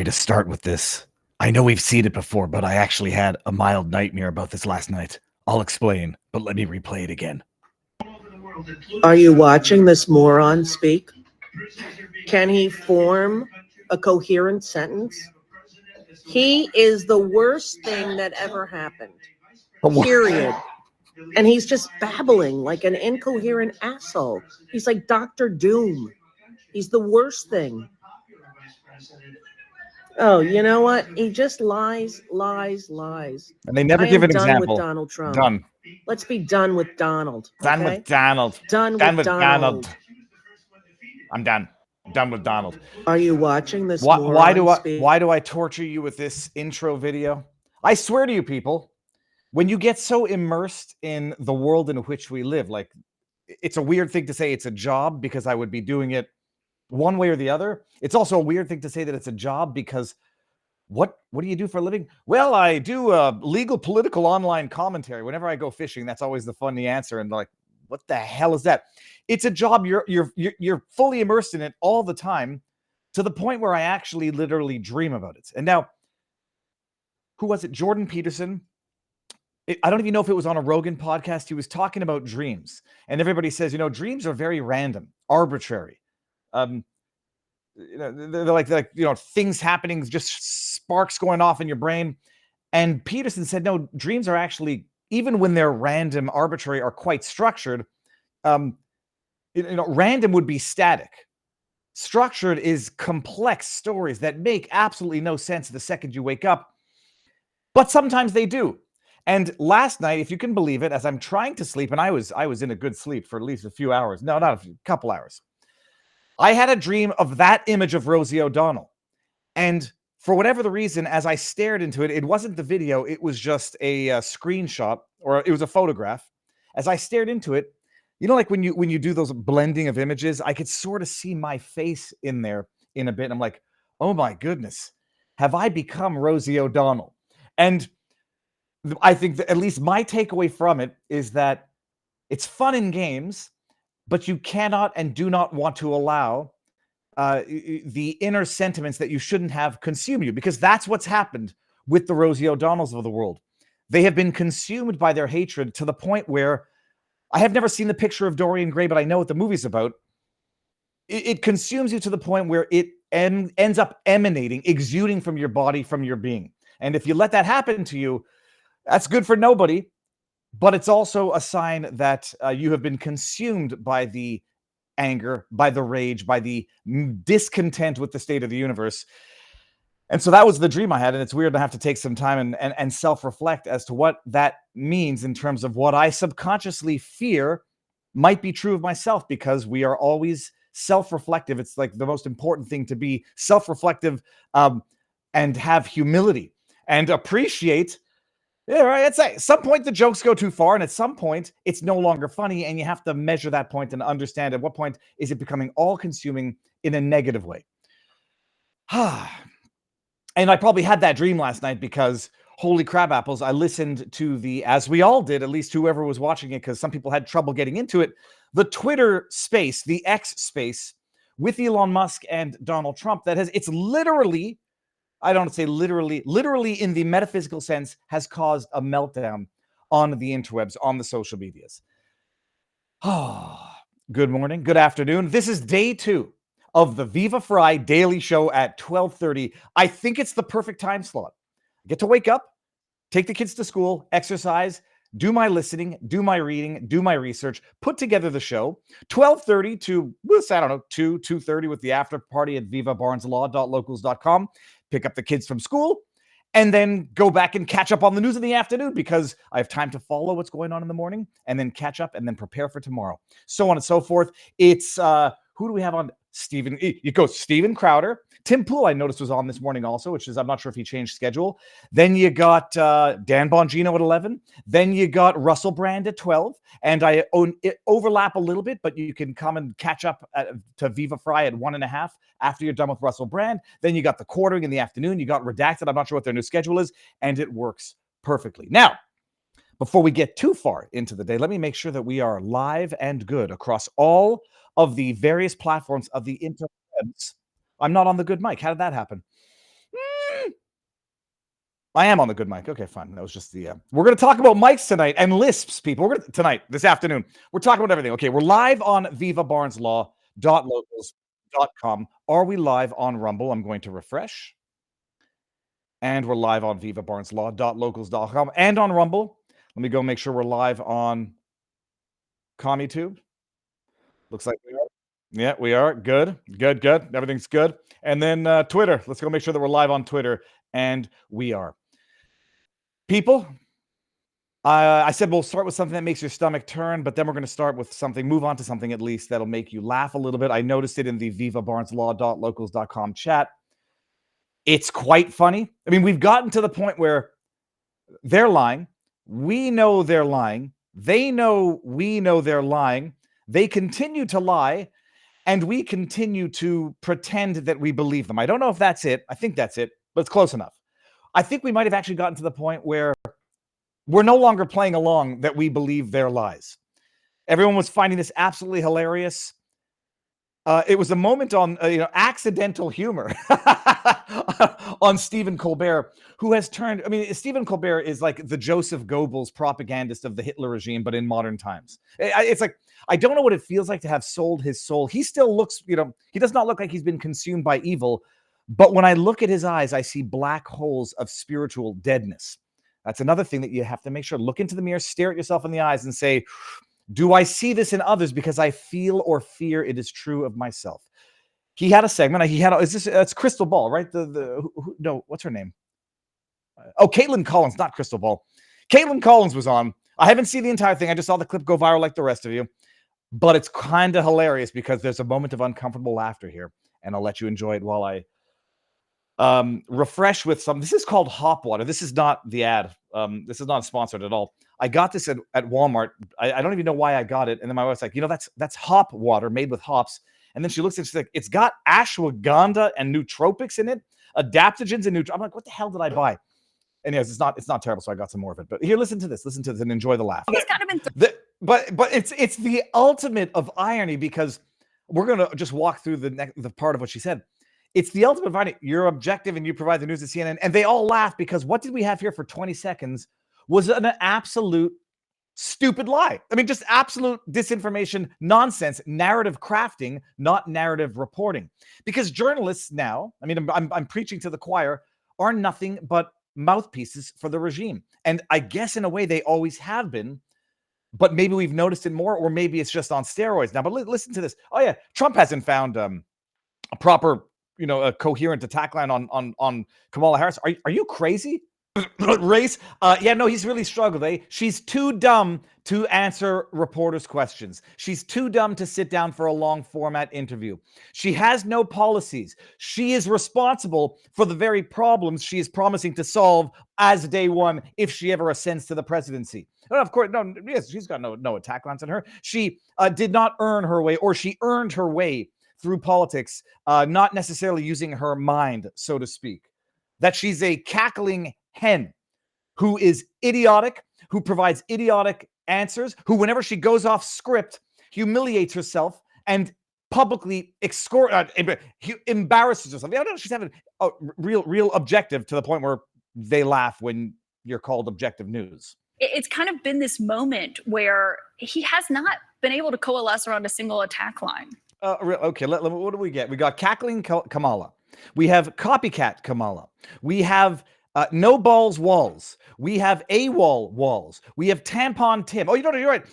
To start with this. I know we've seen it before, but I actually had a mild nightmare about this last night. I'll explain, but let me replay it again. Are you watching this moron speak? Can he form a coherent sentence? He is the worst thing that ever happened. Period. And he's just babbling like an incoherent asshole. He's like Dr. Doom. He's the worst thing. Oh, you know what? He just lies. And they never give an example. With Donald Trump. Done. Let's be done with Donald. Okay? Done with Donald. Done with Donald. I'm done. Done with Donald. Are you watching this? Why do I torture you with this intro video? I swear to you, people, when you get so immersed in the world in which we live, like, it's a weird thing to say it's a job because I would be doing it one way or the other. It's also a weird thing to say that it's a job because what do you do for a living? Well, I do legal political online commentary. Whenever I go fishing, that's always the funny answer. And like, what the hell is that? It's a job. You're fully immersed in it all the time, to the point where I actually literally dream about it. And now, who was it? Jordan Peterson. I don't even know if it was on a Rogan podcast. He was talking about dreams, and everybody says, dreams are very random, arbitrary. They're like things happening, just sparks going off in your brain. And Peterson said, no, dreams are actually, even when they're random, arbitrary, are quite structured. Random would be static. Structured is complex stories that make absolutely no sense the second you wake up, but sometimes they do. And last night, if you can believe it, as I'm trying to sleep, and I was in a good sleep for at least a few hours. No, not a few, couple hours. I had a dream of that image of Rosie O'Donnell. And for whatever the reason, as I stared into it, it wasn't the video, it was just a screenshot, or it was a photograph. As I stared into it, like when you do those blending of images, I could sort of see my face in there in a bit. And I'm like, oh my goodness, have I become Rosie O'Donnell? And I think that at least my takeaway from it is that it's fun in games, but you cannot and do not want to allow the inner sentiments that you shouldn't have consume you, because that's what's happened with the Rosie O'Donnells of the world. They have been consumed by their hatred to the point where, I have never seen the picture of Dorian Gray, but I know what the movie's about. It consumes you to the point where it ends up emanating, exuding from your body, from your being. And if you let that happen to you, that's good for nobody. But it's also a sign that you have been consumed by the anger, by the rage, by the discontent with the state of the universe. And so that was the dream I had. And it's weird to have to take some time and self-reflect as to what that means in terms of what I subconsciously fear might be true of myself, because we are always self-reflective. It's like the most important thing, to be self-reflective and have humility and appreciate. Yeah, right. At some point the jokes go too far, and at some point it's no longer funny, and you have to measure that point and understand at what point is it becoming all-consuming in a negative way. And I probably had that dream last night because, holy crab apples, I listened to as we all did, at least whoever was watching it, because some people had trouble getting into it, the Twitter space, the X space with Elon Musk and Donald Trump. It's literally, I don't say literally in the metaphysical sense, has caused a meltdown on the interwebs, on the social medias. Good morning, good afternoon. This is day 2 of the Viva Fry daily show at 12:30. I think it's the perfect time slot. I get to wake up, take the kids to school, exercise, do my listening, do my reading, do my research, put together the show. 12:30 to, I don't know, 2:30 with the after party at vivabarneslaw.locals.com. Pick up the kids from school, and then go back and catch up on the news in the afternoon, because I have time to follow what's going on in the morning and then catch up and then prepare for tomorrow. So on and so forth. It's, who do we have on? It goes Steven Crowder. Tim Pool, I noticed, was on this morning also, which is, I'm not sure if he changed schedule. Then you got Dan Bongino at 11. Then you got Russell Brand at 12. And I overlap a little bit, but you can come and catch up to Viva Fry at 1.5 after you're done with Russell Brand. Then you got the quartering in the afternoon. You got Redacted. I'm not sure what their new schedule is. And it works perfectly. Now, before we get too far into the day, let me make sure that we are live and good across all of the various platforms of the interwebs. I'm not on the good mic. How did that happen? I am on the good mic. Okay, fine. That was just the. We're going to talk about mics tonight and lisps, people. This afternoon. We're talking about everything. Okay, we're live on vivabarneslaw.locals.com. Are we live on Rumble? I'm going to refresh. And we're live on vivabarneslaw.locals.com and on Rumble. Let me go make sure we're live on CommieTube. Looks like we are. Yeah, we are. Good. Everything's good. And then Twitter. Let's go make sure that we're live on Twitter. And we are. People, I said we'll start with something that makes your stomach turn, but then we're going to move on to something at least that'll make you laugh a little bit. I noticed it in the vivabarneslaw.locals.com chat. It's quite funny. I mean, we've gotten to the point where they're lying. We know they're lying. They know we know they're lying. They continue to lie, and we continue to pretend that we believe them. I don't know if that's it. I think that's it, but it's close enough. I think we might have actually gotten to the point where we're no longer playing along that we believe their lies. Everyone was finding this absolutely hilarious. It was a moment on accidental humor on Stephen Colbert, who has turned. I mean, Stephen Colbert is like the Joseph Goebbels propagandist of the Hitler regime, but in modern times. It's like, I don't know what it feels like to have sold his soul. He still looks, he does not look like he's been consumed by evil. But when I look at his eyes, I see black holes of spiritual deadness. That's another thing that you have to make sure. Look into the mirror, stare at yourself in the eyes and say, do I see this in others because I feel or fear it is true of myself? He had a segment. It's Crystal Ball, right? No, what's her name? Caitlin Collins, not Crystal Ball. Caitlin Collins was on. I haven't seen the entire thing. I just saw the clip go viral like the rest of you. But it's kind of hilarious because there's a moment of uncomfortable laughter here. And I'll let you enjoy it while I refresh with some. This is called hop water. This is not the ad. This is not sponsored at all. I got this at Walmart. I don't even know why I got it. And then my wife's like, that's hop water made with hops. And then she looks and she's like, it's got ashwagandha and nootropics in it, adaptogens and I'm like, what the hell did I buy? Anyways, it's not terrible, so I got some more of it. But here, listen to this and enjoy the laugh. It's kind of but it's the ultimate of irony, because we're gonna just walk through the part of what she said. It's the ultimate of irony. You're objective and you provide the news at CNN, and they all laugh because what did we have here for 20 seconds was an absolute stupid lie. I mean, just absolute disinformation, nonsense, narrative crafting, not narrative reporting. Because journalists now, I mean, I'm preaching to the choir, are nothing but mouthpieces for the regime. And I guess in a way they always have been, but maybe we've noticed it more, or maybe it's just on steroids now. But listen to this. Oh yeah, Trump hasn't found a proper, a coherent attack line on Kamala Harris. Are you crazy? Race? He's really struggled. She's too dumb to answer reporters' questions. She's too dumb to sit down for a long format interview. She has no policies. She is responsible for the very problems she is promising to solve as day one if she ever ascends to the presidency. And of course, she's got no attack lines on her. She did not earn her way, or she earned her way through politics, not necessarily using her mind, so to speak. That she's a cackling hen who is idiotic, who provides idiotic answers, who, whenever she goes off script, humiliates herself and publicly embarrasses herself. I don't know, she's having a real objective, to the point where they laugh when you're called objective news. It's kind of been this moment where he has not been able to coalesce around a single attack line. Okay, what do we get? We got cackling Kamala. We have copycat Kamala. We have no balls walls. We have AWOL walls. We have tampon Tim. Oh, you're right.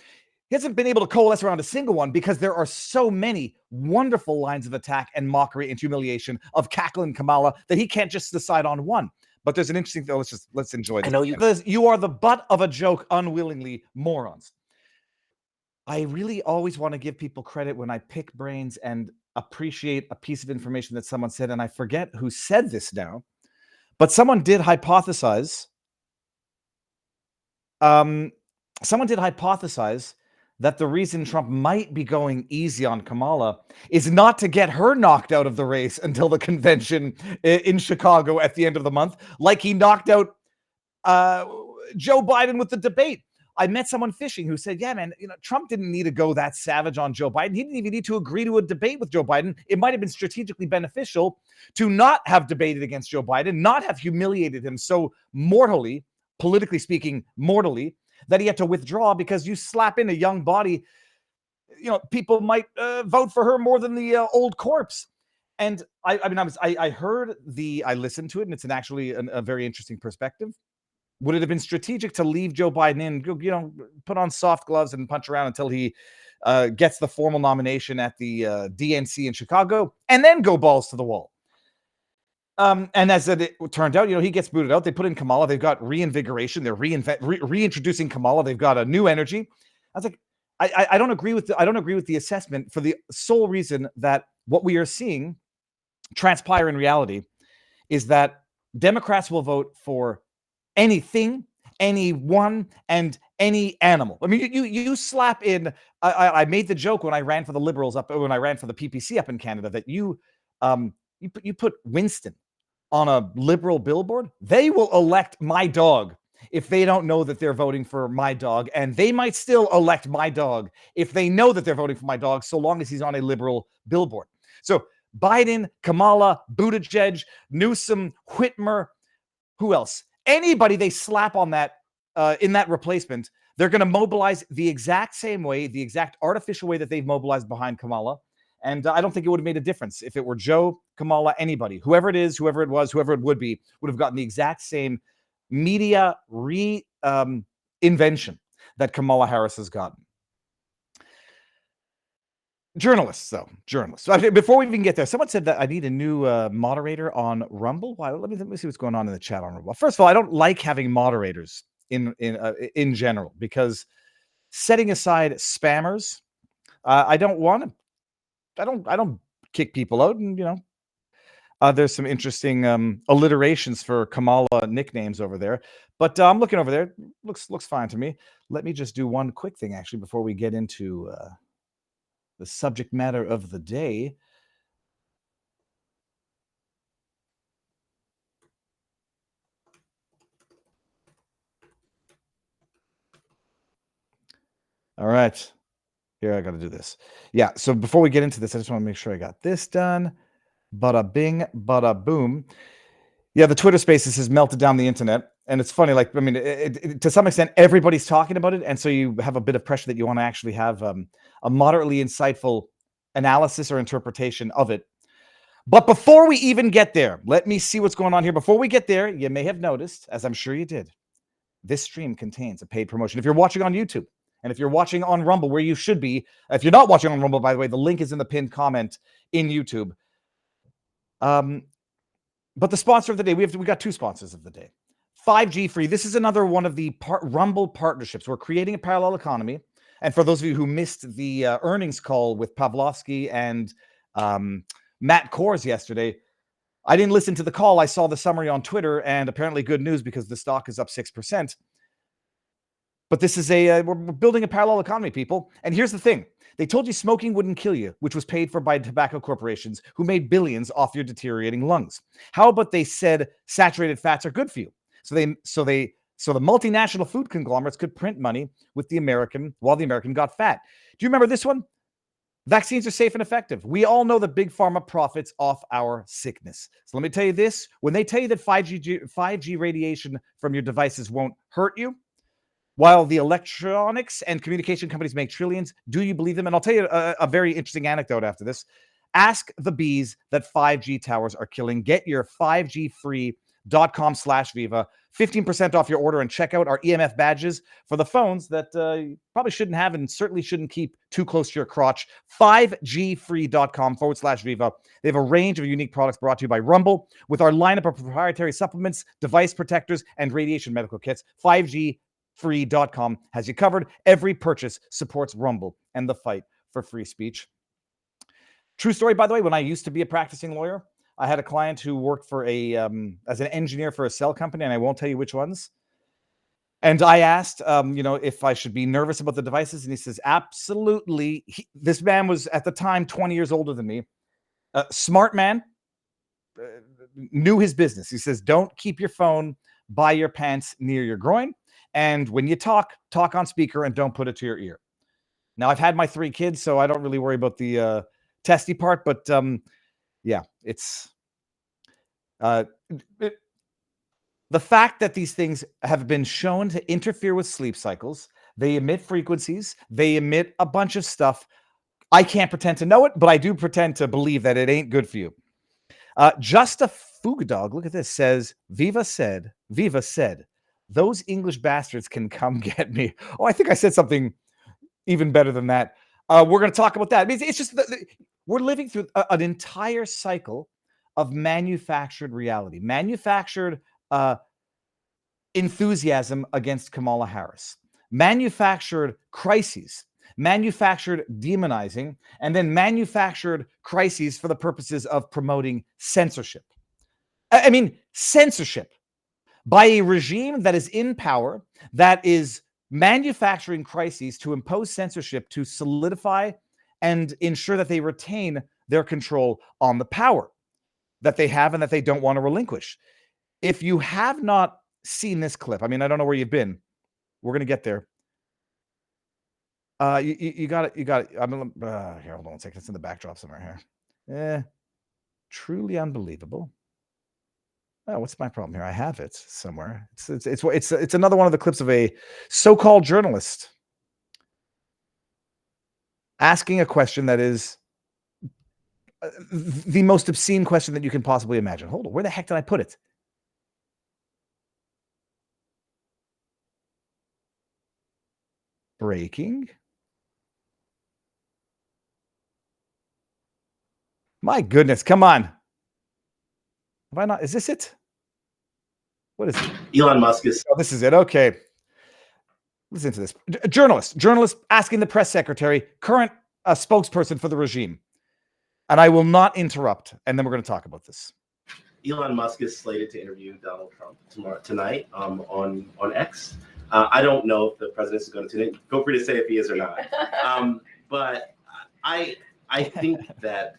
He hasn't been able to coalesce around a single one because there are so many wonderful lines of attack and mockery and humiliation of cackling Kamala that he can't just decide on one. But there's an interesting thing. Let's enjoy this. I know you are the butt of a joke unwillingly, morons. I really always want to give people credit when I pick brains and appreciate a piece of information that someone said, and I forget who said this now, but someone did hypothesize. That the reason Trump might be going easy on Kamala is not to get her knocked out of the race until the convention in Chicago at the end of the month, like he knocked out Joe Biden with the debate. I met someone fishing who said, yeah, man, Trump didn't need to go that savage on Joe Biden. He didn't even need to agree to a debate with Joe Biden. It might have been strategically beneficial to not have debated against Joe Biden, not have humiliated him so mortally, politically speaking, mortally, that he had to withdraw, because you slap in a young body, people might vote for her more than the old corpse. And I listened to it, and it's actually a very interesting perspective. Would it have been strategic to leave Joe Biden in, put on soft gloves and punch around until he gets the formal nomination at the DNC in Chicago, and then go balls to the wall? And as it turned out, he gets booted out. They put in Kamala. They've got reinvigoration. They're reintroducing Kamala. They've got a new energy. I was like, I don't agree with the assessment, for the sole reason that what we are seeing transpire in reality is that Democrats will vote for anything, anyone, and any animal. I mean, you slap in. I made the joke when I ran for the Liberals when I ran for the PPC up in Canada, that you put Winston on a Liberal billboard, they will elect my dog if they don't know that they're voting for my dog, and they might still elect my dog if they know that they're voting for my dog, so long as he's on a Liberal billboard. So Biden, Kamala, Buttigieg, Newsom, Whitmer, who else? Anybody they slap on that in that replacement, they're going to mobilize the exact same way, the exact artificial way that they've mobilized behind Kamala. And I don't think it would have made a difference if it were Joe, Kamala, anybody, whoever it is, whoever it was, whoever it would be, would have gotten the exact same media invention that Kamala Harris has gotten. Journalists. Before we even get there, someone said that I need a new moderator on Rumble. Why? Let me see what's going on in the chat on Rumble. First of all, I don't like having moderators in general, because setting aside spammers, I don't want to. I don't kick people out, and there's some interesting alliterations for Kamala nicknames over there. But I'm looking over there. Looks fine to me. Let me just do one quick thing actually before we get into the subject matter of the day. All right. Here, I got to do this. Yeah, so before we get into this, I just want to make sure I got this done. Bada bing, bada boom. Yeah, the Twitter Spaces has melted down the internet. And it's funny, like, I mean, to some extent, everybody's talking about it. And so you have a bit of pressure that you want to actually have a moderately insightful analysis or interpretation of it. But before we even get there, let me see what's going on here. Before we get there, you may have noticed, as I'm sure you did, this stream contains a paid promotion. If you're watching on YouTube, and if you're watching on Rumble, where you should be, if you're not watching on Rumble, by the way, the link is in the pinned comment in YouTube. But the sponsor of the day, we got two sponsors of the day. 5G Free. This is another one of the Rumble partnerships. We're creating a parallel economy. And for those of you who missed the earnings call with Pavlovsky and Matt Kors yesterday, I didn't listen to the call. I saw the summary on Twitter, and apparently good news, because the stock is up 6%. But this is we're building a parallel economy, people. And here's the thing. They told you smoking wouldn't kill you, which was paid for by tobacco corporations who made billions off your deteriorating lungs. How about they said saturated fats are good for you? So the multinational food conglomerates could print money with the American, while the American got fat. Do you remember this one? Vaccines are safe and effective. We all know that Big Pharma profits off our sickness. So let me tell you this. When they tell you that 5G radiation from your devices won't hurt you, while the electronics and communication companies make trillions, do you believe them? And I'll tell you a very interesting anecdote after this. Ask the bees that 5G towers are killing. Get your 5gfree.com/Viva. 15% off your order, and check out our EMF badges for the phones that you probably shouldn't have and certainly shouldn't keep too close to your crotch. 5gfree.com/Viva. They have a range of unique products brought to you by Rumble with our lineup of proprietary supplements, device protectors, and radiation medical kits. 5gfree.com has you covered. Every purchase supports Rumble and the fight for free speech. True story, by the way, when I used to be a practicing lawyer, I had a client who worked for as an engineer for a cell company, and I won't tell you which ones. And I asked, if I should be nervous about the devices, and he says, absolutely. This man was at the time 20 years older than me. Smart man, knew his business. He says, don't keep your phone by your pants near your groin. And when you talk on speaker and don't put it to your ear. Now, I've had my 3 kids, so I don't really worry about the testy part. But yeah, it's the fact that these things have been shown to interfere with sleep cycles. They emit frequencies. They emit a bunch of stuff. I can't pretend to know it, but I do pretend to believe that it ain't good for you. Just a Dog, look at this, says, Viva said, those English bastards can come get me. Oh, I think I said something even better than that. We're going to talk about that. I mean, it's just we're living through an entire cycle of manufactured reality, manufactured enthusiasm against Kamala Harris, manufactured crises, manufactured demonizing, and then manufactured crises for the purposes of promoting censorship. I mean, censorship by a regime that is in power, that is manufacturing crises to impose censorship to solidify and ensure that they retain their control on the power that they have and that they don't want to relinquish. If you have not seen this clip, I mean, I don't know where you've been. We're going to get there. You got it. I'm here. Hold on a second. It's in the backdrop somewhere here. Truly unbelievable. Oh, what's my problem here? I have it somewhere. It's another one of the clips of a so-called journalist asking a question that is the most obscene question that you can possibly imagine. Hold on, where the heck did I put it? Breaking. My goodness, come on. Have I not? Is this it? What is it? Elon Musk is. Oh, this is it. Okay. Listen to this. Journalist asking the press secretary, current spokesperson for the regime. And I will not interrupt. And then we're going to talk about this. Elon Musk is slated to interview Donald Trump tonight on X. I don't know if the president is going to. Feel free to say if he is or not. But I think that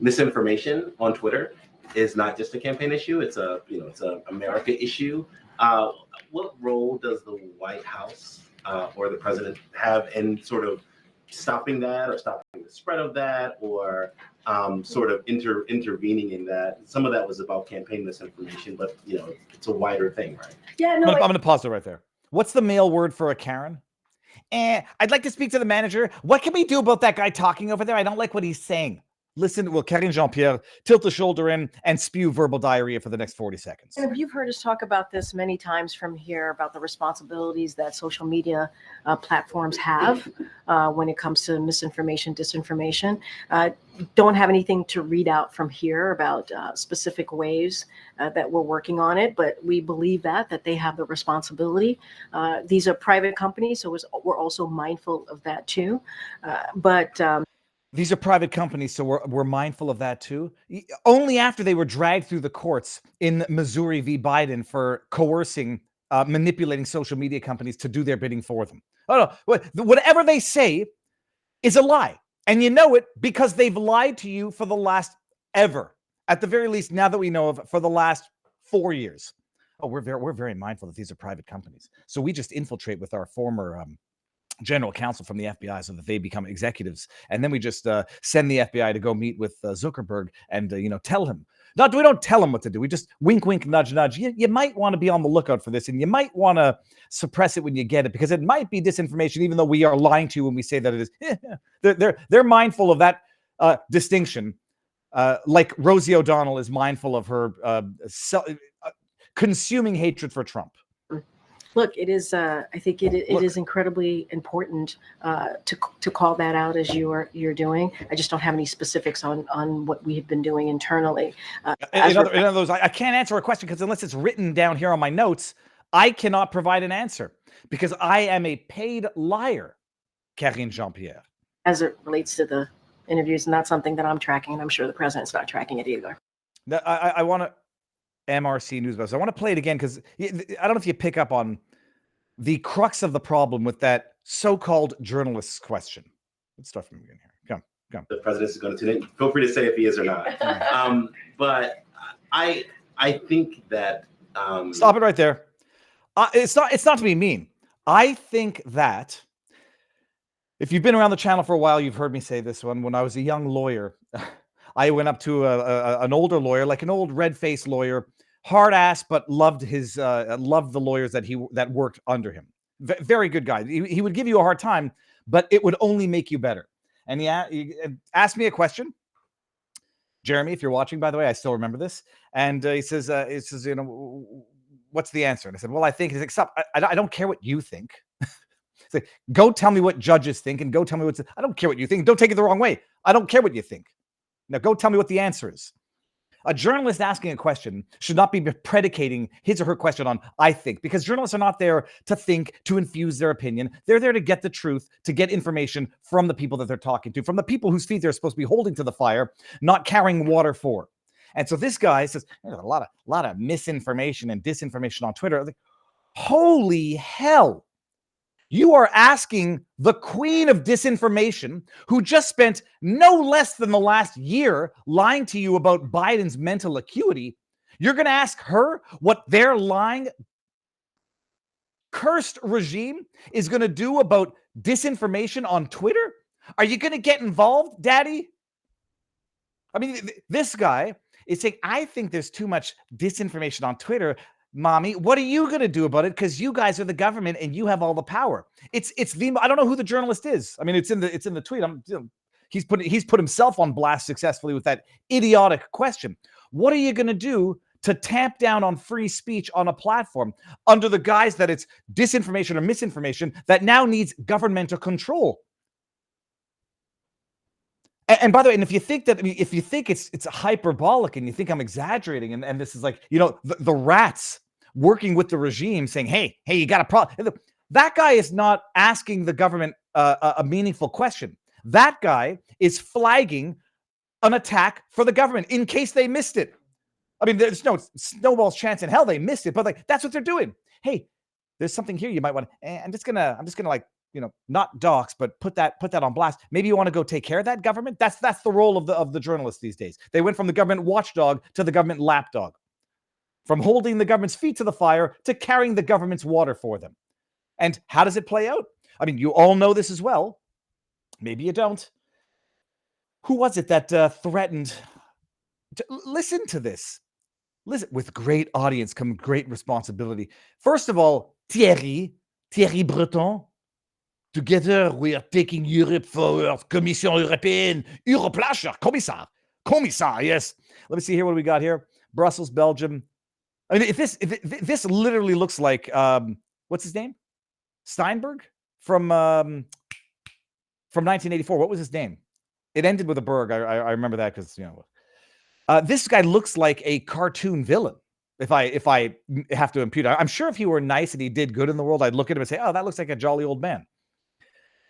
misinformation on Twitter is not just a campaign issue. It's a America issue. What role does the White House or the president have in sort of stopping that, or stopping the spread of that, or sort of intervening in that? Some of that was about campaign misinformation, but it's a wider thing, right? Yeah, no. I'm going to pause it right there. What's the male word for a Karen? I'd like to speak to the manager. What can we do about that guy talking over there? I don't like what he's saying. Listen, will Karine Jean-Pierre tilt the shoulder in and spew verbal diarrhea for the next 40 seconds? And you've heard us talk about this many times from here, about the responsibilities that social media platforms have when it comes to misinformation, disinformation. Don't have anything to read out from here about specific ways that we're working on it, but we believe that they have the responsibility. These are private companies, so we're also mindful of that too. These are private companies, so we're mindful of that too. Only after they were dragged through the courts in Missouri v. Biden for coercing, manipulating social media companies to do their bidding for them. Oh no, whatever they say is a lie. And you know it because they've lied to you for the last ever. At the very least, now that we know of, for the last 4 years. Oh, we're very mindful that these are private companies. So we just infiltrate with our former general counsel from the FBI so that they become executives. And then we just send the FBI to go meet with Zuckerberg and, tell him. We don't tell him what to do. We just wink, wink, nudge, nudge. You might want to be on the lookout for this, and you might want to suppress it when you get it, because it might be disinformation, even though we are lying to you when we say that it is. They're mindful of that distinction, like Rosie O'Donnell is mindful of her consuming hatred for Trump. Look, it is. I think it is incredibly important to call that out as you're doing. I just don't have any specifics on what we have been doing internally. In other those, I can't answer a question because unless it's written down here on my notes, I cannot provide an answer because I am a paid liar, Karine Jean-Pierre. As it relates to the interviews, and that's something that I'm tracking, and I'm sure the president's not tracking it either. I want to. MRC News Buzz. I want to play it again because I don't know if you pick up on the crux of the problem with that so-called journalist's question. Let's start from the beginning here. Come. The president is going to feel free to say if he is or not. But I think that stop it right there. it's not to be mean. I think that if you've been around the channel for a while, you've heard me say this one. When I was a young lawyer, I went up to an older lawyer, like an old red-faced lawyer, hard ass, but loved the lawyers that worked under him. Very good guy. He would give you a hard time, but it would only make you better. And he asked me a question. Jeremy, if you're watching, by the way, I still remember this. And he says, you know, what's the answer? And I said, well, I think. He's like, stop. I don't care what you think. It's like, go tell me what judges think, and go tell me I don't care what you think. Don't take it the wrong way. I don't care what you think. Now go tell me what the answer is. A journalist asking a question should not be predicating his or her question on I think, because journalists are not there to think, to infuse their opinion. They're there to get the truth, to get information from the people that they're talking to, from the people whose feet they're supposed to be holding to the fire, not carrying water for. And so this guy says, there's a lot of misinformation and disinformation on Twitter. Like, holy hell. You are asking the queen of disinformation, who just spent no less than the last year lying to you about Biden's mental acuity. You're going to ask her what their lying, cursed regime is going to do about disinformation on Twitter? Are you going to get involved, Daddy? I mean, this guy is saying, I think there's too much disinformation on Twitter. Mommy, what are you going to do about it? Because you guys are the government and you have all the power. I don't know who the journalist is. I mean, it's in the tweet. He's put himself on blast successfully with that idiotic question. What are you going to do to tamp down on free speech on a platform under the guise that it's disinformation or misinformation that now needs governmental control? And by the way, and if you think it's hyperbolic and you think I'm exaggerating, and this is like, you know, the rats working with the regime saying, hey, you got a problem. That guy is not asking the government a meaningful question. That guy is flagging an attack for the government in case they missed it. I mean, there's no snowball's chance in hell they missed it, but like, that's what they're doing. Hey, there's something here you might want to, I'm just gonna like, you know, not dox, but put that on blast. Maybe you want to go take care of that government. That's the role of the journalists these days. They went from the government watchdog to the government lapdog, from holding the government's feet to the fire to carrying the government's water for them. And how does it play out? I mean, you all know this as well. Maybe you don't. Who was it that threatened? Listen to this. Listen, with great audience comes great responsibility. First of all, Thierry Breton. Together, we are taking Europe forward. Commission Européenne. Europlasher. Commissar, yes. Let me see here what we got here. Brussels, Belgium. I mean, if this literally looks like, what's his name? Steinberg from 1984. What was his name? It ended with a Berg. I remember that because, you know. This guy looks like a cartoon villain. If I have to impute, I'm sure if he were nice and he did good in the world, I'd look at him and say, oh, that looks like a jolly old man.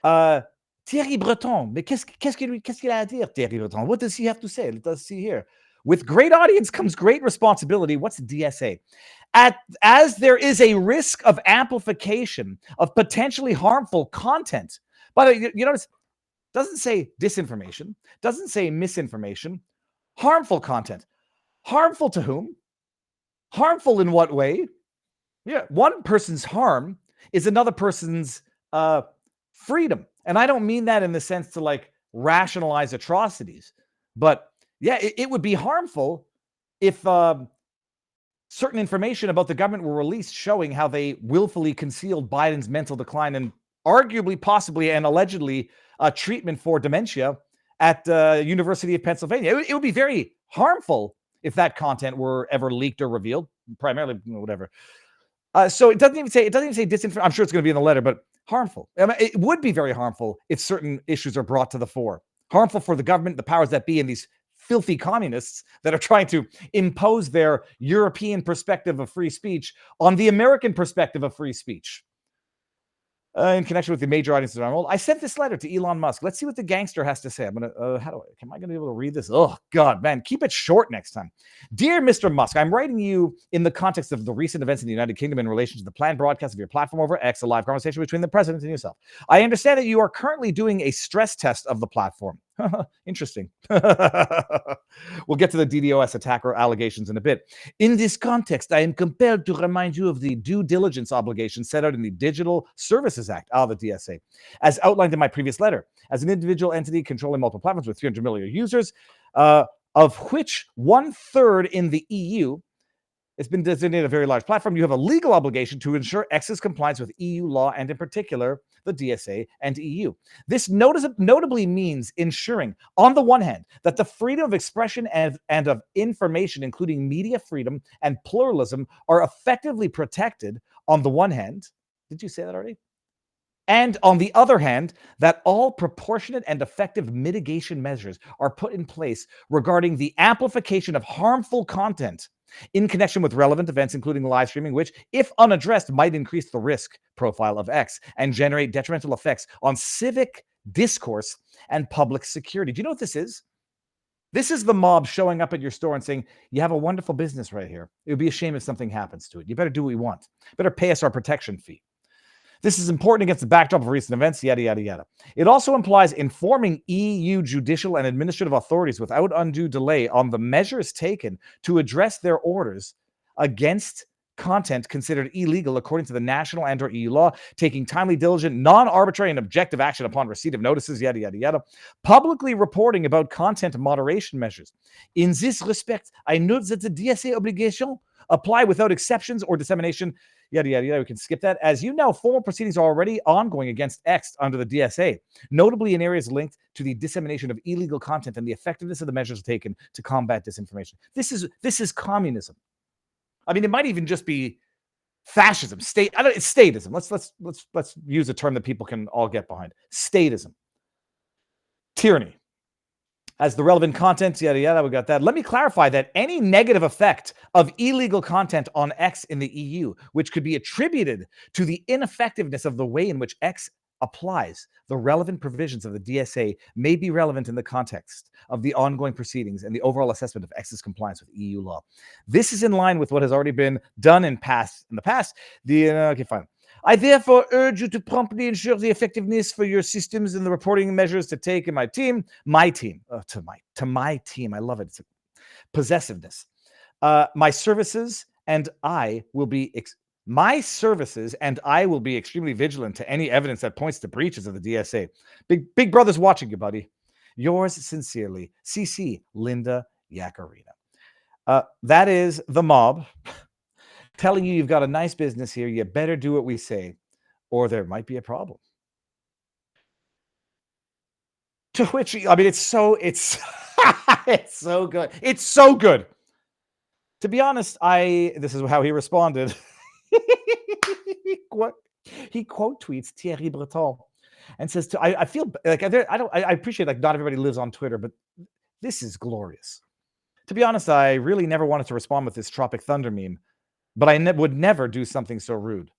Thierry Breton, mais qu'est-ce qu'il a à dire, Thierry Breton? What does he have to say? Let us see here. With great audience comes great responsibility. What's DSA? As there is a risk of amplification of potentially harmful content. By the way, you notice, doesn't say disinformation, doesn't say misinformation, harmful content. Harmful to whom? Harmful in what way? Yeah, one person's harm is another person's freedom. And I don't mean that in the sense to like rationalize atrocities, but yeah, it would be harmful if certain information about the government were released showing how they willfully concealed Biden's mental decline and arguably, possibly, and allegedly treatment for dementia at University of Pennsylvania. It would be very harmful if that content were ever leaked or revealed, primarily, whatever. So it doesn't even say disinformation. I'm sure it's going to be in the letter, but harmful. I mean, it would be very harmful if certain issues are brought to the fore. Harmful for the government, the powers that be, and these filthy communists that are trying to impose their European perspective of free speech on the American perspective of free speech. In connection with the major audiences around the world, I sent this letter to Elon Musk. Let's see what the gangster has to say. Am I going to be able to read this? Oh, God, man, keep it short next time. Dear Mr. Musk, I'm writing you in the context of the recent events in the United Kingdom in relation to the planned broadcast of your platform over X, a live conversation between the president and yourself. I understand that you are currently doing a stress test of the platform. Interesting. We'll get to the DDoS attacker allegations in a bit. In this context, I am compelled to remind you of the due diligence obligation set out in the Digital Services Act, the DSA, as outlined in my previous letter. As an individual entity controlling multiple platforms with 300 million users, of which 1/3 in the EU, it's been designated a very large platform, you have a legal obligation to ensure X's compliance with EU law and in particular the DSA and EU. This notably means ensuring, on the one hand, that the freedom of expression and of information, including media freedom and pluralism, are effectively protected on the one hand. Did you say that already? And on the other hand, that all proportionate and effective mitigation measures are put in place regarding the amplification of harmful content in connection with relevant events, including live streaming, which, if unaddressed, might increase the risk profile of X and generate detrimental effects on civic discourse and public security. Do you know what this is? This is the mob showing up at your store and saying, you have a wonderful business right here. It would be a shame if something happens to it. You better do what we want. Better pay us our protection fee. This is important against the backdrop of recent events, yada, yada, yada. It also implies informing EU judicial and administrative authorities without undue delay on the measures taken to address their orders against content considered illegal according to the national and or EU law, taking timely, diligent, non-arbitrary and objective action upon receipt of notices, yada, yada, yada. Publicly reporting about content moderation measures. In this respect, I note that the DSA obligation apply without exceptions or dissemination, yada, yada, yada. We can skip that. As you know, formal proceedings are already ongoing against X under the DSA, notably in areas linked to the dissemination of illegal content and the effectiveness of the measures taken to combat disinformation. This is communism. I mean, it might even just be fascism, it's statism. Let's use a term that people can all get behind. Statism. Tyranny. As the relevant content, yada, yada, we got that. Let me clarify that any negative effect of illegal content on X in the EU, which could be attributed to the ineffectiveness of the way in which X applies the relevant provisions of the DSA, may be relevant in the context of the ongoing proceedings and the overall assessment of X's compliance with EU law. This is in line with what has already been done in the past. Okay, fine. I therefore urge you to promptly ensure the effectiveness for your systems and the reporting measures to take in my team. To my team. I love it. It's possessiveness. My services and I will be extremely vigilant to any evidence that points to breaches of the DSA. Big brother's watching you, buddy. Yours sincerely, CC Linda Yacarina. That is the mob telling you you've got a nice business here. You better do what we say, or there might be a problem. To which, I mean, it's so good. It's so good. To be honest, this is how he responded. He quote tweets Thierry Breton and says, I feel like I appreciate like not everybody lives on Twitter, but this is glorious. To be honest, I really never wanted to respond with this Tropic Thunder meme, but I would never do something so rude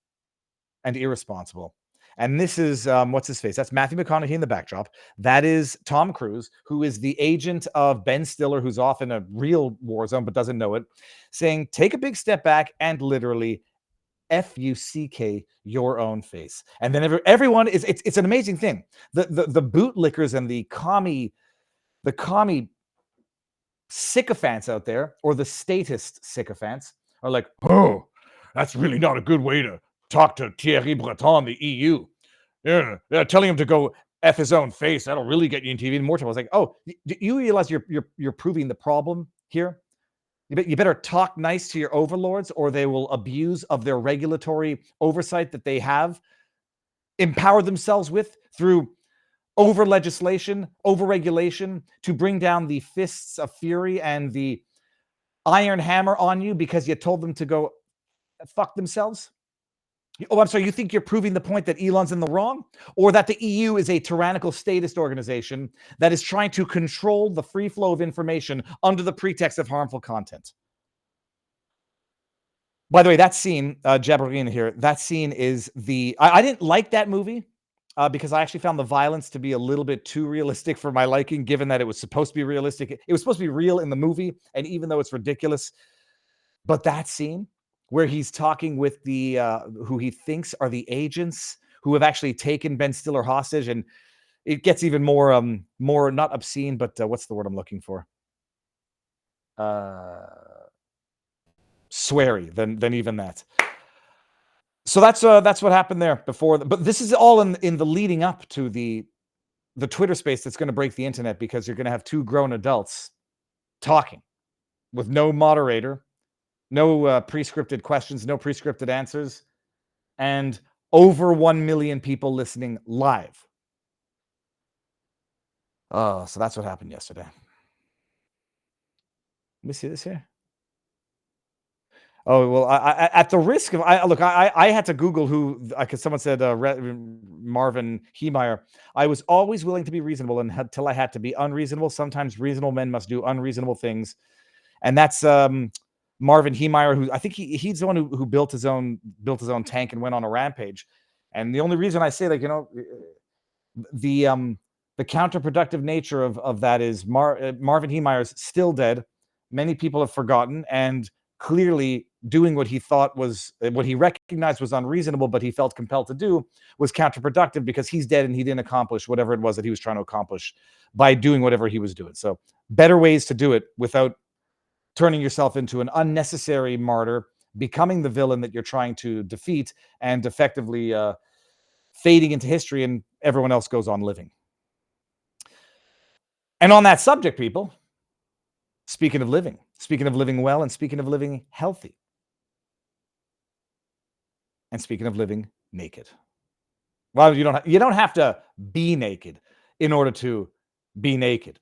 and irresponsible. And this is, what's his face? That's Matthew McConaughey in the backdrop. That is Tom Cruise, who is the agent of Ben Stiller, who's off in a real war zone but doesn't know it, saying, take a big step back and literally F-U-C-K your own face. And then everyone is, it's an amazing thing. The bootlickers and the commie sycophants out there, or the statist sycophants, are like, oh, that's really not a good way to talk to Thierry Breton, the EU. Yeah, telling him to go F his own face. That'll really get you into even more trouble. I was like, oh, do you realize you're proving the problem here? You better talk nice to your overlords, or they will abuse of their regulatory oversight that they have empowered themselves with through over legislation, over regulation, to bring down the fists of fury and the iron hammer on you because you told them to go fuck themselves. Oh, I'm sorry. You think you're proving the point that Elon's in the wrong, or that the EU is a tyrannical statist organization that is trying to control the free flow of information under the pretext of harmful content? By the way, that scene, Jabarina here, that scene is I didn't like that movie because I actually found the violence to be a little bit too realistic for my liking, given that it was supposed to be realistic. It was supposed to be real in the movie, and even though it's ridiculous, but that scene where he's talking with the who he thinks are the agents who have actually taken Ben Stiller hostage, and it gets even more not obscene, but what's the word I'm looking for? Sweary than even that. So that's what happened there before. But this is all in the leading up to the Twitter space that's going to break the internet, because you're going to have two grown adults talking with no moderator, no pre-scripted questions, no pre-scripted answers, and over 1 million people listening live. Oh, so that's what happened yesterday. Let me see this here. Oh, well, I at the risk of, I had to Google who, because someone said Marvin Heemeyer. I was always willing to be reasonable until I had to be unreasonable. Sometimes reasonable men must do unreasonable things. And that's Marvin Heemeyer, who I think he's the one who built his own tank and went on a rampage. And the only reason I say, like, the counterproductive nature of that is Marvin Heemeyer's still dead. Many people have forgotten, and clearly doing what he thought was, what he recognized was unreasonable, but he felt compelled to do, was counterproductive, because he's dead and he didn't accomplish whatever it was that he was trying to accomplish by doing whatever he was doing. So better ways to do it without turning yourself into an unnecessary martyr, becoming the villain that you're trying to defeat, and effectively fading into history, and everyone else goes on living. And on that subject, people, speaking of living well, and speaking of living healthy, and speaking of living naked. Well, you don't have to be naked in order to be naked.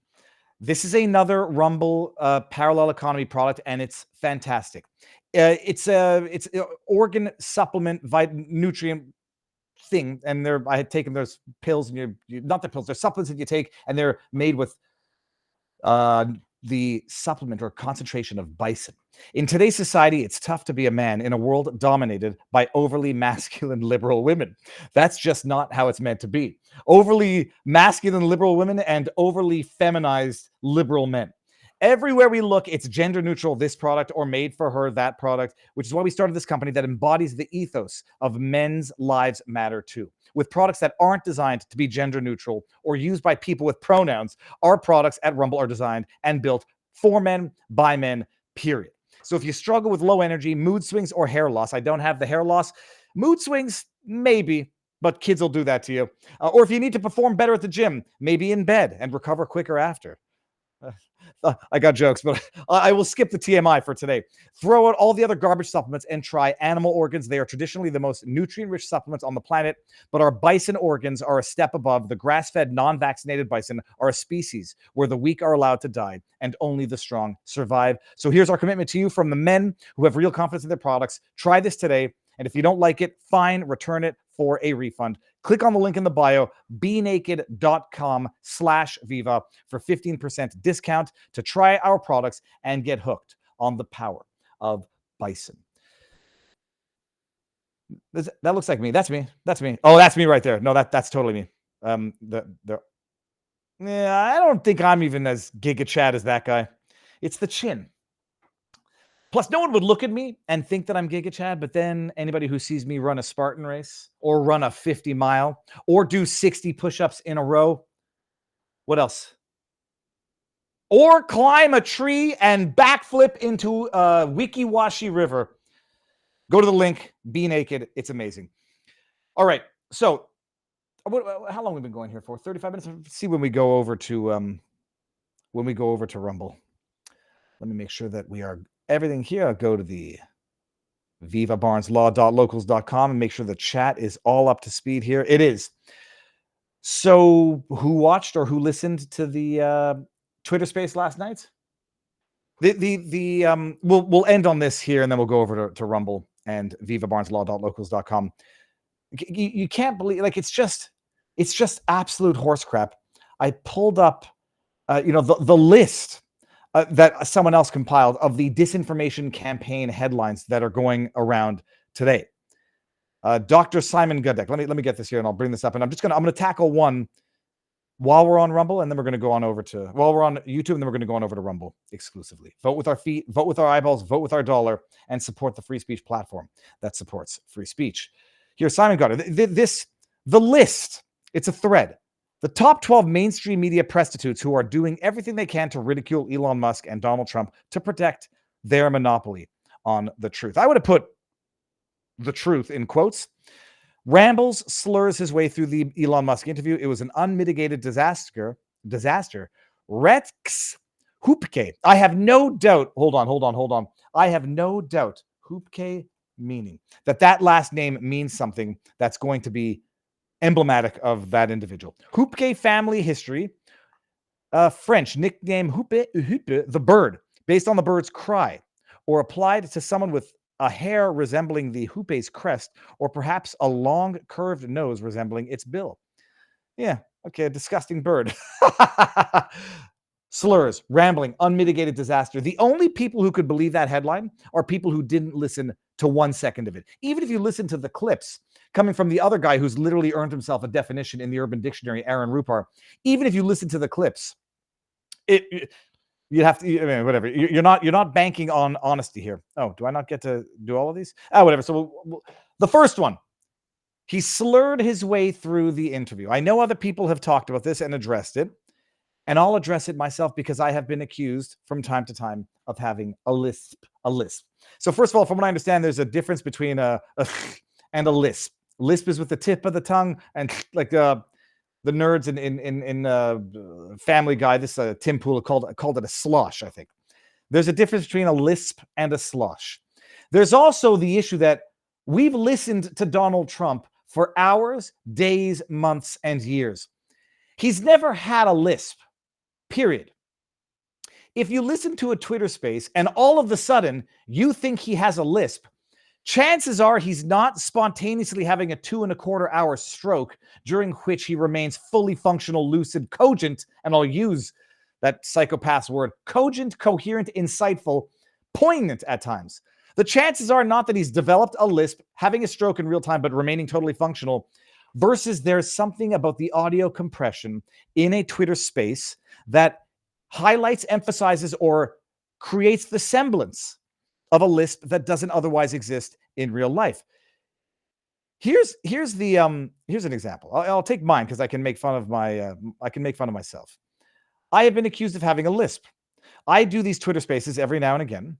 This is another Rumble parallel economy product, and it's fantastic. It's organ supplement, nutrient thing, and I had taken those pills, and not the pills, they're supplements that you take, and they're made with the supplement or concentration of bison. In today's society, it's tough to be a man in a world dominated by overly masculine liberal women. That's just not how it's meant to be. Overly masculine liberal women and overly feminized liberal men. Everywhere we look, it's gender neutral, this product, or made for her, that product, which is why we started this company that embodies the ethos of men's lives matter too. With products that aren't designed to be gender neutral or used by people with pronouns, our products at Rumble are designed and built for men, by men, period. So if you struggle with low energy, mood swings, or hair loss, I don't have the hair loss. Mood swings, maybe, but kids will do that to you. Or if you need to perform better at the gym, maybe in bed and recover quicker after. I got jokes, but I will skip the TMI for today. Throw out all the other garbage supplements and try animal organs. They are traditionally the most nutrient-rich supplements on the planet, but our bison organs are a step above. The grass-fed, non-vaccinated bison are a species where the weak are allowed to die and only the strong survive. So here's our commitment to you from the men who have real confidence in their products. Try this today, and if you don't like it, fine, return it for a refund. Click on the link in the bio, benaked.com/Viva for 15% discount to try our products and get hooked on the power of bison. That looks like me. That's me. Oh, that's me right there. No, that's totally me. I don't think I'm even as Giga Chad as that guy. It's the chin. Plus, no one would look at me and think that I'm Giga Chad, but then anybody who sees me run a Spartan race or run a 50-mile or do 60 push-ups in a row, what else? Or climb a tree and backflip into a Wikiwashi River. Go to the link, be naked. It's amazing. All right, so how long have we been going here for? 35 minutes? Let's see when we go over to Rumble. Let me make sure that we are everything here. I'll go to the vivabarneslaw.locals.com and make sure the chat is all up to speed here. It is. So who watched or who listened to the Twitter space last night? We'll end on this here, and then we'll go over to Rumble and vivabarneslaw.locals.com. You can't believe, like, it's just absolute horse crap. I pulled up the list that someone else compiled of the disinformation campaign headlines that are going around today. Dr. Simon Gudek. Let me get this here, and I'll bring this up. And I'm gonna tackle one while we're on Rumble, and then we're gonna go on over to we're on YouTube, and then we're gonna go on over to Rumble exclusively. Vote with our feet, vote with our eyeballs, vote with our dollar, and support the free speech platform that supports free speech. Here's Simon Gudek. The list. It's a thread. The top 12 mainstream media prostitutes who are doing everything they can to ridicule Elon Musk and Donald Trump to protect their monopoly on the truth. I would have put the truth in quotes. Rambles slurs his way through the Elon Musk interview. It was an unmitigated disaster. Rex Hoopke. I have no doubt. Hold on. I have no doubt. Hoopke meaning that last name means something that's going to be emblematic of that individual. Hoopke family history. French nickname Hoope, the bird, based on the bird's cry, or applied to someone with a hair resembling the hoope's crest, or perhaps a long curved nose resembling its bill. Yeah, okay, a disgusting bird. Slurs, rambling, unmitigated disaster. The only people who could believe that headline are people who didn't listen to 1 second of it. Even if you listen to the clips coming from the other guy who's literally earned himself a definition in the Urban Dictionary, Aaron Rupar, even if you listen to the clips, you have to, I mean, whatever. You're not banking on honesty here. Oh, do I not get to do all of these? Whatever. So the first one, he slurred his way through the interview. I know other people have talked about this and addressed it, and I'll address it myself because I have been accused from time to time of having a lisp. So first of all, from what I understand, there's a difference between a and a lisp. Lisp is with the tip of the tongue, and like the nerds in Family Guy, this Tim Pool called it a slosh, I think. There's a difference between a lisp and a slosh. There's also the issue that we've listened to Donald Trump for hours, days, months, and years. He's never had a lisp, period. If you listen to a Twitter space and all of a sudden you think he has a lisp, chances are he's not spontaneously having a 2.25 hour stroke during which he remains fully functional, lucid, cogent, and I'll use that psychopath's word, cogent, coherent, insightful, poignant at times. The chances are not that he's developed a lisp, having a stroke in real time, but remaining totally functional, versus there's something about the audio compression in a Twitter space that highlights, emphasizes, or creates the semblance of a lisp that doesn't otherwise exist in real life. Here's an example. I'll take mine because I can make fun of myself. I have been accused of having a lisp. I do these Twitter spaces every now and again,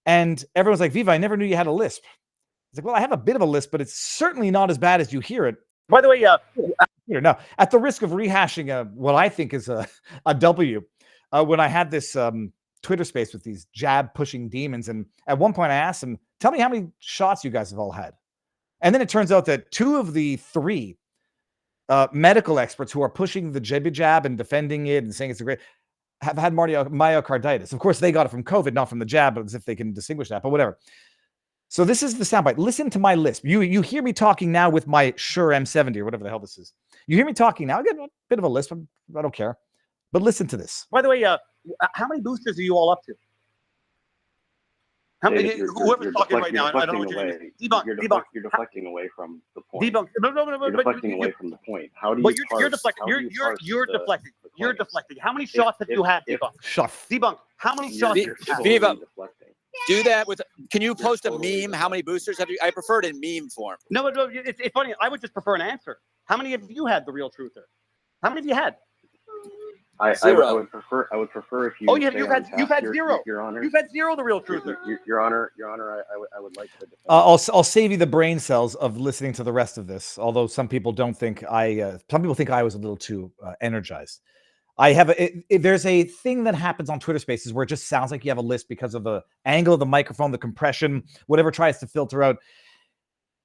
and everyone's like, "Viva, I never knew you had a lisp." It's like, well, I have a bit of a lisp, but it's certainly not as bad as you hear it. By the way, now at the risk of rehashing what I think is a W, when I had this Twitter space with these jab-pushing demons, and at one point I asked them, "Tell me how many shots you guys have all had." And then it turns out that 2 of the 3 medical experts who are pushing the jab and defending it and saying it's a great have had myocarditis. Of course, they got it from COVID, not from the jab, as if they can distinguish that, but whatever. So this is the soundbite. Listen to my lisp. You hear me talking now with my Shure M70 or whatever the hell this is. You hear me talking now. I get a bit of a lisp. I don't care. But listen to this. By the way, how many boosters are you all up to? How many? Whoever's talking right now, I don't know what you're doing. You're deflecting away from the point. No. You're deflecting away from the point. How do you? But you're deflecting. You're deflecting. You're deflecting. How many shots have you had, Debunk? Debunk. How many shots? Viva. Do that with. Can you post a meme? How many boosters have you? I prefer it in meme form. No, it's funny. I would just prefer an answer. How many have you had the real truther? How many have you had? I would prefer if you. Oh, you've had zero. Your Honor. You've had zero. The real truther. Your Honor. I would like to. I'll save you the brain cells of listening to the rest of this. Although some people don't think some people think I was a little too energized. There's a thing that happens on Twitter Spaces where it just sounds like you have a lisp because of the angle of the microphone, the compression, whatever tries to filter out.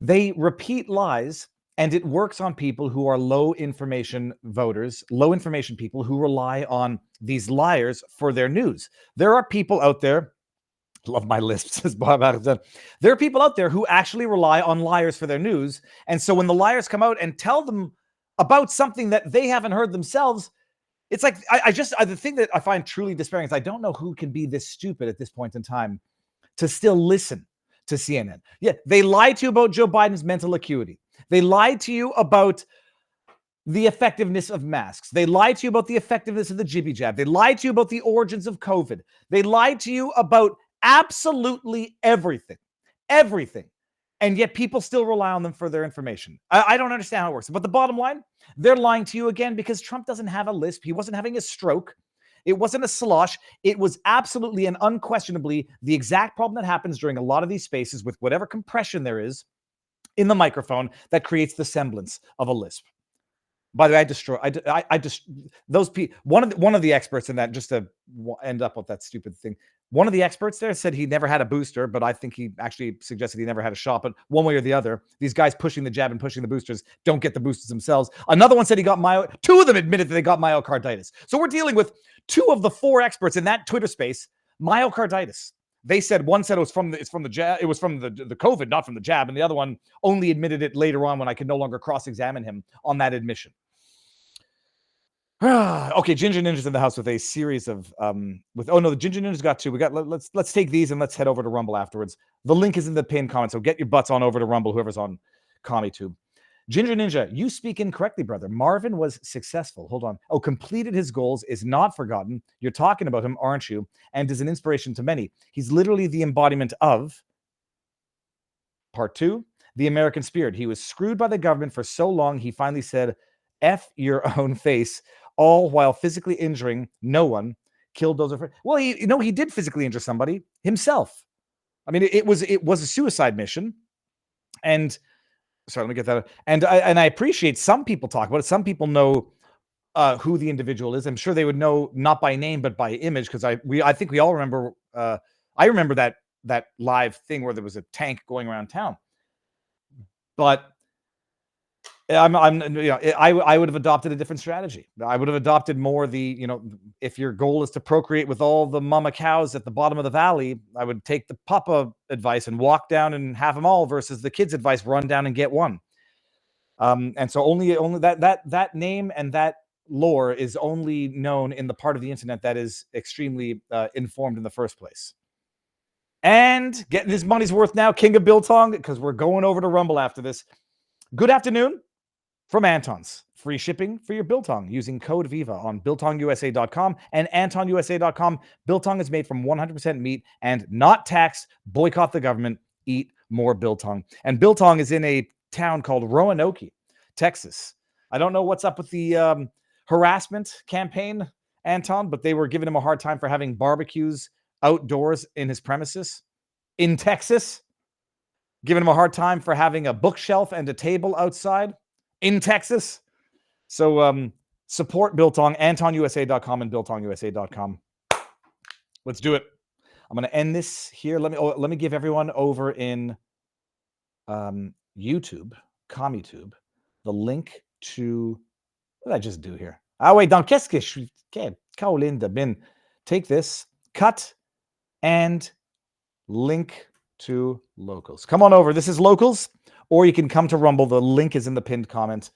They repeat lies, and it works on people who are low information voters, low information people who rely on these liars for their news. There are people out there, love my lisp, says Bob Adams. There are people out there who actually rely on liars for their news. And so when the liars come out and tell them about something that they haven't heard themselves, it's like, the thing that I find truly despairing is I don't know who can be this stupid at this point in time to still listen to CNN. Yeah, they lied to you about Joe Biden's mental acuity. They lied to you about the effectiveness of masks. They lied to you about the effectiveness of the jibby jab. They lied to you about the origins of COVID. They lied to you about absolutely everything. Everything. And yet people still rely on them for their information. I don't understand how it works. But the bottom line, they're lying to you again because Trump doesn't have a lisp. He wasn't having a stroke. It wasn't a slosh. It was absolutely and unquestionably the exact problem that happens during a lot of these spaces with whatever compression there is in the microphone that creates the semblance of a lisp. By the way, I just those people. One of the experts in that, just to end up with that stupid thing. One of the experts there said he never had a booster, but I think he actually suggested he never had a shot. But one way or the other, these guys pushing the jab and pushing the boosters don't get the boosters themselves. Another one said he got two of them admitted that they got myocarditis. So we're dealing with 2 of the 4 experts in that Twitter space, myocarditis. They said one said it's from the jab, it was from the COVID, not from the jab, and the other one only admitted it later on when I could no longer cross-examine him on that admission. Okay, Ginger Ninja's in the house with a series of the Ginger Ninja's got 2. Let's take these and let's head over to Rumble afterwards. The link is in the pinned comment, so get your butts on over to Rumble, whoever's on CommieTube. Ginger Ninja, you speak incorrectly, brother. Marvin was successful. Hold on. Oh, completed his goals, is not forgotten. You're talking about him, aren't you? And is an inspiration to many. He's literally the embodiment of part 2, the American spirit. He was screwed by the government for so long, he finally said, F your own face, all while physically injuring no one, killed those. Well, he did physically injure somebody himself. I mean, it was a suicide mission. And sorry, let me get that. And I appreciate some people talk about it. Some people know who the individual is. I'm sure they would know not by name but by image, because I think we all remember. I remember that live thing where there was a tank going around town. But I would have adopted a different strategy. I would have adopted more if your goal is to procreate with all the mama cows at the bottom of the valley, I would take the papa advice and walk down and have them all, versus the kids' advice, run down and get one. And so only that name and that lore is only known in the part of the internet that is extremely informed in the first place. And getting his money's worth now, King of Biltong, because we're going over to Rumble after this. Good afternoon. From Anton's. Free shipping for your biltong using code Viva on biltongusa.com and antonusa.com. Biltong is made from 100% meat and not taxed. Boycott the government. Eat more biltong. And biltong is in a town called Roanoke, Texas. I don't know what's up with the harassment campaign, Anton, but they were giving him a hard time for having barbecues outdoors in his premises in Texas. Giving him a hard time for having a bookshelf and a table outside in Texas. So support Biltong, AntonUSA.com and BiltongUSA.com. Let's do it. I'm going to end this here. Let me give everyone over in YouTube, CommieTube, the link to what did I just do here? Ah wait, donc qu'est-ce que je suis? Caroline de Bin. Take this, cut, and link to Locals. Come on over. This is Locals. Or you can come to Rumble. The link is in the pinned comment.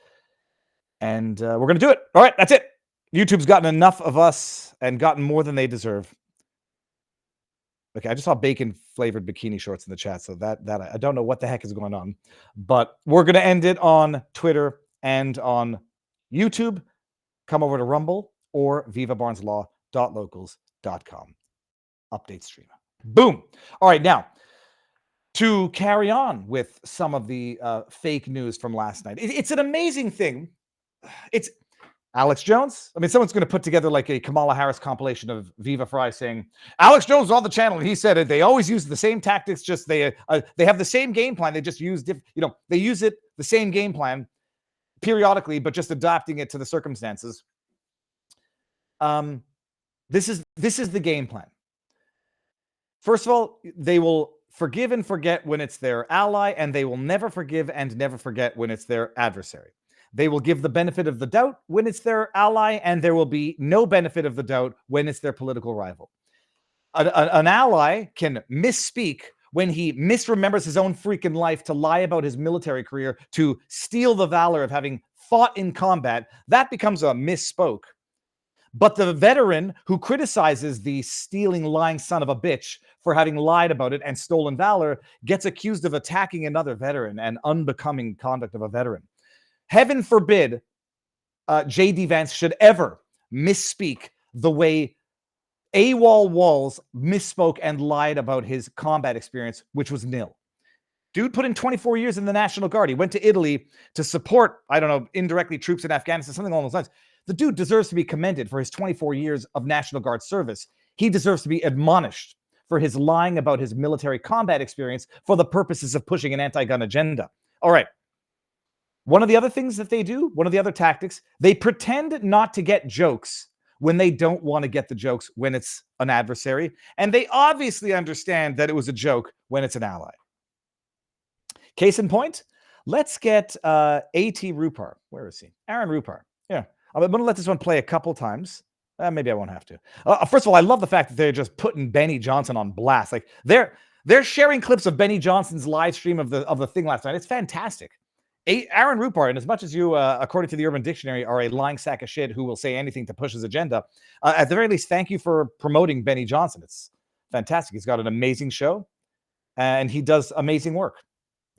And we're going to do it. All right, that's it. YouTube's gotten enough of us and gotten more than they deserve. Okay, I just saw bacon-flavored bikini shorts in the chat, so that I don't know what the heck is going on. But we're going to end it on Twitter and on YouTube. Come over to Rumble or vivabarneslaw.locals.com. Update stream. Boom. All right, now, to carry on with some of the fake news from last night. It's an amazing thing. It's Alex Jones. I mean, someone's going to put together like a Kamala Harris compilation of Viva Fry saying, Alex Jones on the channel, and he said it. They always use the same tactics, just they have the same game plan. They just use, they use the same game plan periodically, but just adapting it to the circumstances. This is the game plan. First of all, they will forgive and forget when it's their ally, and they will never forgive and never forget when it's their adversary. They will give the benefit of the doubt when it's their ally, and there will be no benefit of the doubt when it's their political rival. An ally can misspeak when he misremembers his own freaking life to lie about his military career, to steal the valor of having fought in combat. That becomes a misspoke. But the veteran who criticizes the stealing, lying son of a bitch for having lied about it and stolen valor gets accused of attacking another veteran and unbecoming conduct of a veteran. Heaven forbid J.D. Vance should ever misspeak the way AWOL Walls misspoke and lied about his combat experience, which was nil. Dude put in 24 years in the National Guard. He went to Italy to support, I don't know, indirectly troops in Afghanistan, something along those lines. The dude deserves to be commended for his 24 years of National Guard service. He deserves to be admonished for his lying about his military combat experience for the purposes of pushing an anti-gun agenda. All right. One of the other things that they do, one of the other tactics, they pretend not to get jokes when they don't want to get the jokes when it's an adversary. And they obviously understand that it was a joke when it's an ally. Case in point, let's get A.T. Rupar. Where is he? Aaron Rupar. Yeah. I'm going to let this one play a couple times. Maybe I won't have to. First of all, I love the fact that they're just putting Benny Johnson on blast. Like they're sharing clips of Benny Johnson's live stream of the thing last night. It's fantastic. Aaron Rupar, and as much as you, according to the Urban Dictionary, are a lying sack of shit who will say anything to push his agenda, at the very least, thank you for promoting Benny Johnson. It's fantastic. He's got an amazing show, and he does amazing work.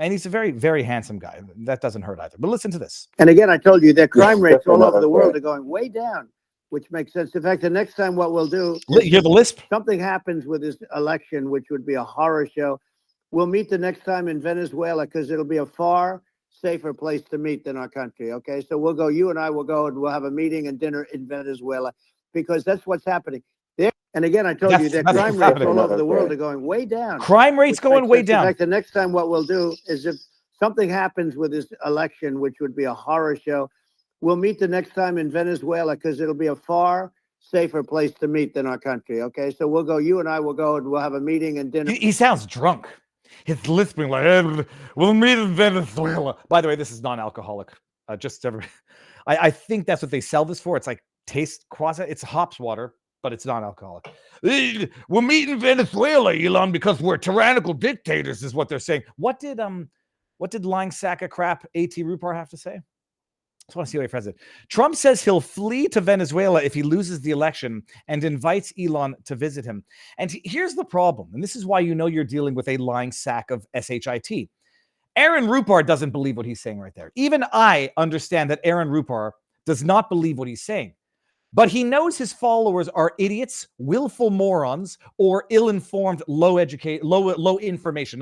And he's a very, very handsome guy. That doesn't hurt either. But listen to this. And again, I told you that crime rates all over the world are going way down, which makes sense. In fact, the next time what we'll do, You hear the lisp? something happens with this election, which would be a horror show. We'll meet the next time in Venezuela because it'll be a far safer place to meet than our country. Okay, so we'll go. You and I will go, and we'll have a meeting and dinner in Venezuela because that's what's happening there. And again, I told you that crime rates all over the world are going way down. Crime rates going way down. In fact, the next time what we'll do is if something happens with this election, which would be a horror show, we'll meet the next time in Venezuela because it'll be a far safer place to meet than our country. Okay, so we'll go. You and I will go, and we'll have a meeting and dinner. He sounds drunk. He's lisping like, hey, we'll meet in Venezuela. By the way, this is non-alcoholic. I think that's what they sell this for. It's like taste quasi. It's hops water, but it's non-alcoholic. We'll meet in Venezuela, Elon, because we're tyrannical dictators, is what they're saying. What did lying sack of crap A.T. Rupar have to say? I just want to see what he phrased it. Trump says he'll flee to Venezuela if he loses the election and invites Elon to visit him. And here's the problem, and this is why you know you're dealing with a lying sack of shit. Aaron Rupar doesn't believe what he's saying right there. Even I understand that Aaron Rupar does not believe what he's saying. But he knows his followers are idiots, willful morons, or ill-informed, low information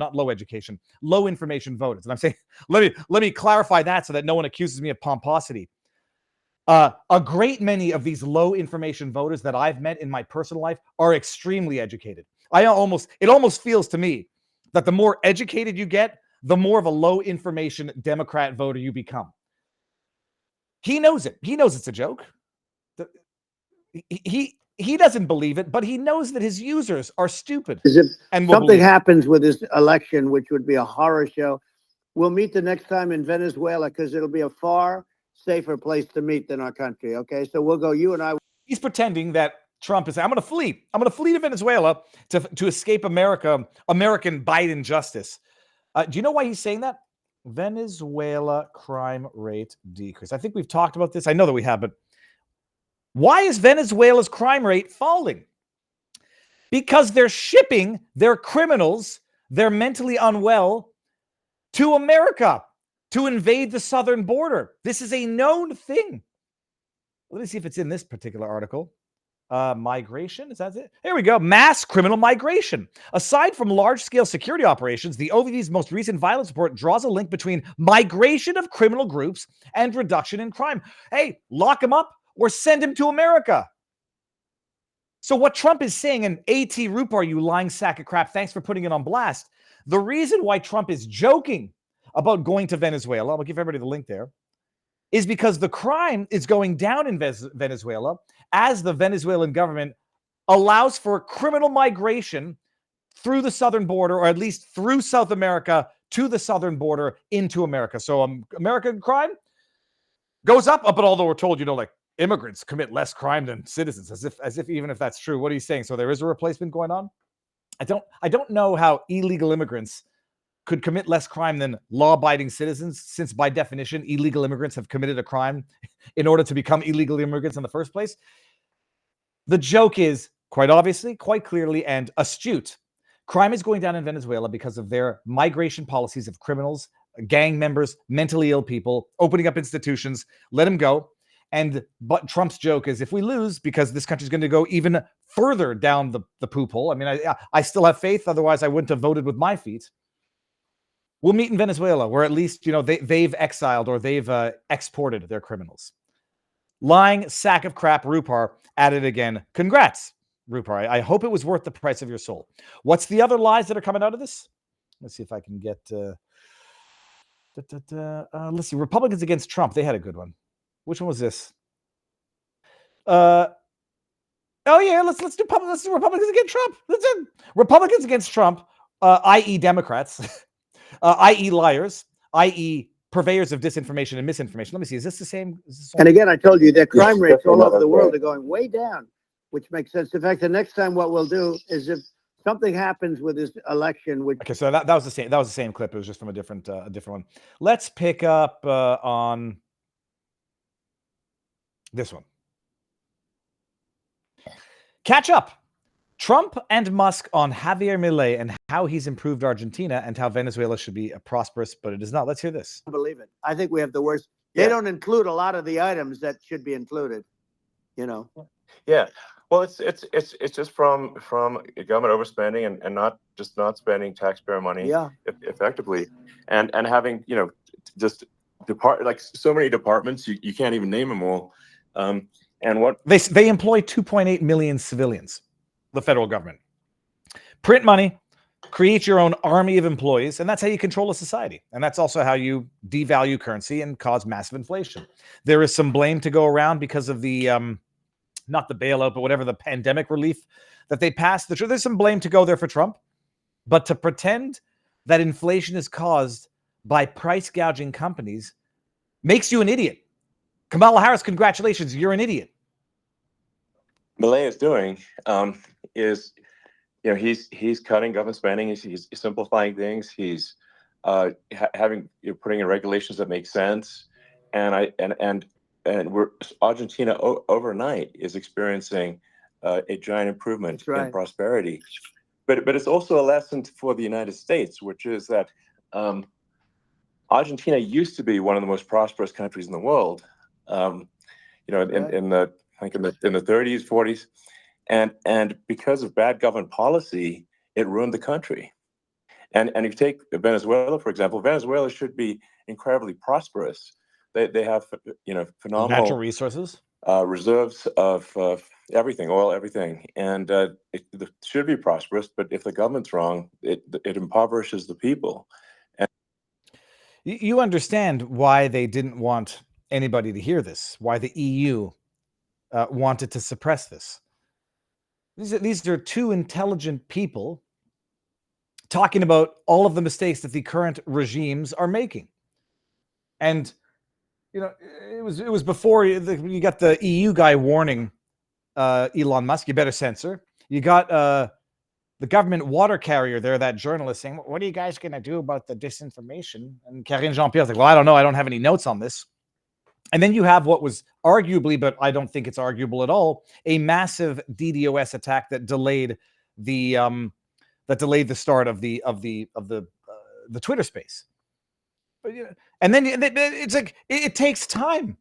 voters. And I'm saying, let me clarify that so that no one accuses me of pomposity. A great many of these low information voters that I've met in my personal life are extremely educated. It almost feels to me that the more educated you get, the more of a low information Democrat voter you become. He knows it. He knows it's a joke. He doesn't believe it, but he knows that his users are stupid. And something happens with this election, which would be a horror show, we'll meet the next time in Venezuela because it'll be a far safer place to meet than our country. Okay, so we'll go. You and I. He's pretending that Trump is saying, I'm going to flee. I'm going to flee to Venezuela to escape American Biden justice. Do you know why he's saying that? Venezuela crime rate decrease. I think we've talked about this. I know that we have, but why is Venezuela's crime rate falling? Because they're shipping their criminals, they're mentally unwell, to America to invade the southern border. This is a known thing. Let me see if it's in this particular article. Migration, is that it? Here we go. Mass criminal migration. Aside from large-scale security operations, the OVD's most recent violence report draws a link between migration of criminal groups and reduction in crime. Hey, lock them up or send him to America. So what Trump is saying, and A.T. Rupar, you lying sack of crap, thanks for putting it on blast. The reason why Trump is joking about going to Venezuela, I'll give everybody the link there, is because the crime is going down in Venezuela as the Venezuelan government allows for criminal migration through the southern border, or at least through South America to the southern border into America. So American crime goes up, but although we're told, like immigrants commit less crime than citizens, as if even if that's true. What are you saying? So there is a replacement going on? I don't know how illegal immigrants could commit less crime than law-abiding citizens, since by definition, illegal immigrants have committed a crime in order to become illegal immigrants in the first place. The joke is, quite obviously, quite clearly, and astute. Crime is going down in Venezuela because of their migration policies of criminals, gang members, mentally ill people, opening up institutions, let them go. But Trump's joke is, if we lose, because this country's going to go even further down the poop hole. I mean, I still have faith. Otherwise, I wouldn't have voted with my feet. We'll meet in Venezuela, where at least, they've exiled or they've exported their criminals. Lying sack of crap, Rupar, at it again. Congrats, Rupar. I hope it was worth the price of your soul. What's the other lies that are coming out of this? Let's see if I can get... let's see. Republicans against Trump. They had a good one. Which one was this? Oh yeah, let's do Republicans against Trump. Let's do Republicans against Trump, i.e. Democrats, i.e. liars, i.e. purveyors of disinformation and misinformation. Let me see. Is this the same? And again, I told you their crime rates all over the world are going way down, which makes sense. In fact, the next time what we'll do is if something happens with this election, which okay, so that was the same. That was the same clip. It was just from a different one. Let's pick up on this one. Catch up. Trump and Musk on Javier Milei and how he's improved Argentina and how Venezuela should be prosperous, but it is not. Let's hear this. I believe it. I think we have the worst. They don't include a lot of the items that should be included. Yeah. Well, it's just from government overspending and not spending taxpayer money effectively, and having just like so many departments you can't even name them all. And what they employ 2.8 million civilians, the federal government. Print money, create your own army of employees, and that's how you control a society. And that's also how you devalue currency and cause massive inflation. There is some blame to go around because of the not the bailout, but whatever the pandemic relief that they passed. There's some blame to go there for Trump, but to pretend that inflation is caused by price gouging companies makes you an idiot. Kamala Harris, congratulations, you're an idiot. Milei is doing is, he's cutting government spending. He's simplifying things. He's putting in regulations that make sense. And Argentina overnight is experiencing a giant improvement in prosperity. But it's also a lesson for the United States, which is that Argentina used to be one of the most prosperous countries in the world. In the 30s, 40s, and because of bad government policy, it ruined the country. And if you take Venezuela, for example, Venezuela should be incredibly prosperous. They have phenomenal natural resources, reserves of everything, oil, everything, and it should be prosperous. But if the government's wrong, it impoverishes the people. And you understand why they didn't want anybody to hear this, why the EU wanted to suppress this. These are two intelligent people talking about all of the mistakes that the current regimes are making. And, it was before you got the EU guy warning Elon Musk, you better censor. You got the government water carrier there, that journalist, saying, what are you guys going to do about the disinformation? And Karine Jean-Pierre's like, well, I don't know. I don't have any notes on this. And then you have what was arguably, but I don't think it's arguable at all, a massive DDoS attack that delayed the start of the Twitter space. But, and then it's like it takes time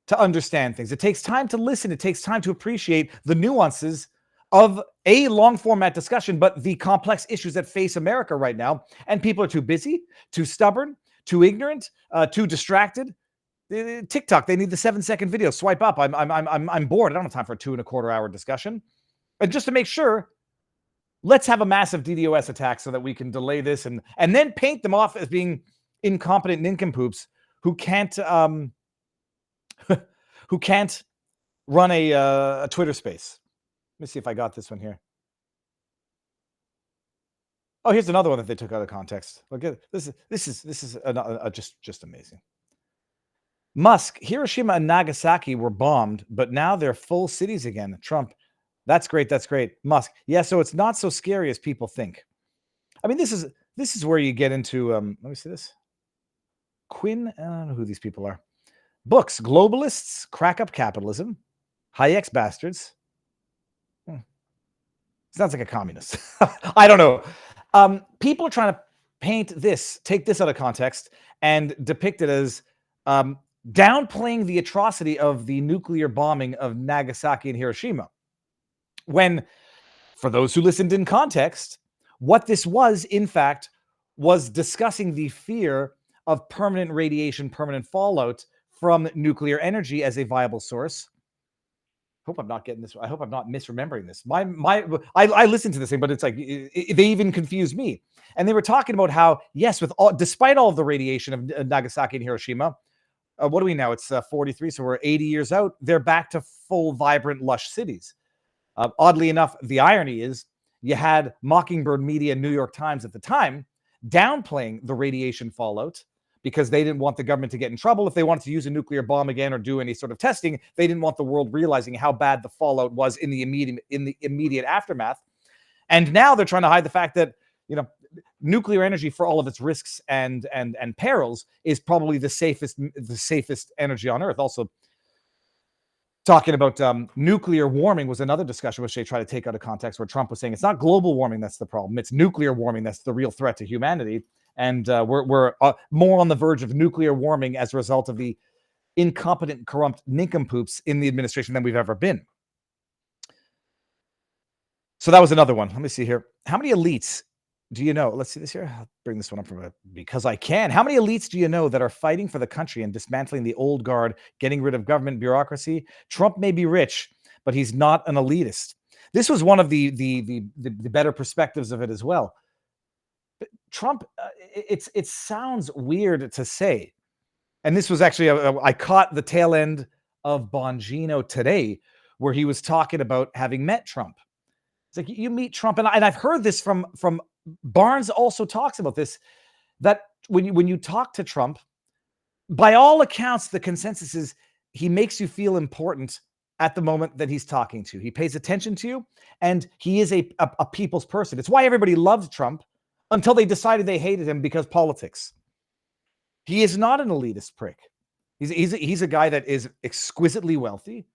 to understand things. It takes time to listen. It takes time to appreciate the nuances of a long format discussion, but the complex issues that face America right now. And people are too busy, too stubborn, too ignorant, too distracted. TikTok, they need the 7-second video. Swipe up. I'm bored. I don't have time for a 2.25 hour discussion. And just to make sure, let's have a massive DDoS attack so that we can delay this and then paint them off as being incompetent nincompoops who can't run a Twitter space. Let me see if I got this one here. Oh, here's another one that they took out of context. Look at this. This is just amazing. Musk, Hiroshima and Nagasaki were bombed, but now they're full cities again. Trump, that's great. That's great. Musk, yeah. So it's not so scary as people think. I mean, this is where you get into. Let me see this. Quinn, I don't know who these people are. Books, globalists, crack up capitalism, Hayek's bastards. Sounds like a communist. I don't know. People are trying to take this out of context and depict it as downplaying the atrocity of the nuclear bombing of Nagasaki and Hiroshima. When, for those who listened in context, what this was, in fact, was discussing the fear of permanent radiation, permanent fallout from nuclear energy as a viable source. Hope I'm not getting this. I hope I'm not misremembering this. I listened to this thing, but it's like they even confuse me. And they were talking about how, yes, despite all of the radiation of Nagasaki and Hiroshima, what do we know? It's 43, so we're 80 years out. They're back to full, vibrant, lush cities. Oddly enough, the irony is you had Mockingbird Media, New York Times at the time, downplaying the radiation fallout because they didn't want the government to get in trouble. If they wanted to use a nuclear bomb again or do any sort of testing, they didn't want the world realizing how bad the fallout was in the immediate aftermath. And now they're trying to hide the fact that, you know, nuclear energy, for all of its risks and perils, is probably the safest energy on Earth. Also, talking about nuclear warming was another discussion which they try to take out of context, where Trump was saying it's not global warming that's the problem, it's nuclear warming that's the real threat to humanity. And we're more on the verge of nuclear warming as a result of the incompetent, corrupt nincompoops in the administration than we've ever been. So that was another one. Let me see here. How many elites do you know? Let's see this here. I'll bring this one up because I can. How many elites do you know that are fighting for the country and dismantling the old guard, getting rid of government bureaucracy? Trump may be rich, but he's not an elitist. This was one of the better perspectives of it as well. Trump, it sounds weird to say, and this was actually I caught the tail end of Bongino today, where he was talking about having met Trump. It's like, you meet Trump, and I've heard this from Barnes. Also talks about this, that when you talk to Trump, by all accounts, the consensus is he makes you feel important at the moment that he's talking to you. He pays attention to you, and he is a people's person. It's why everybody loved Trump until they decided they hated him because politics. He is not an elitist prick. He's a guy that is exquisitely wealthy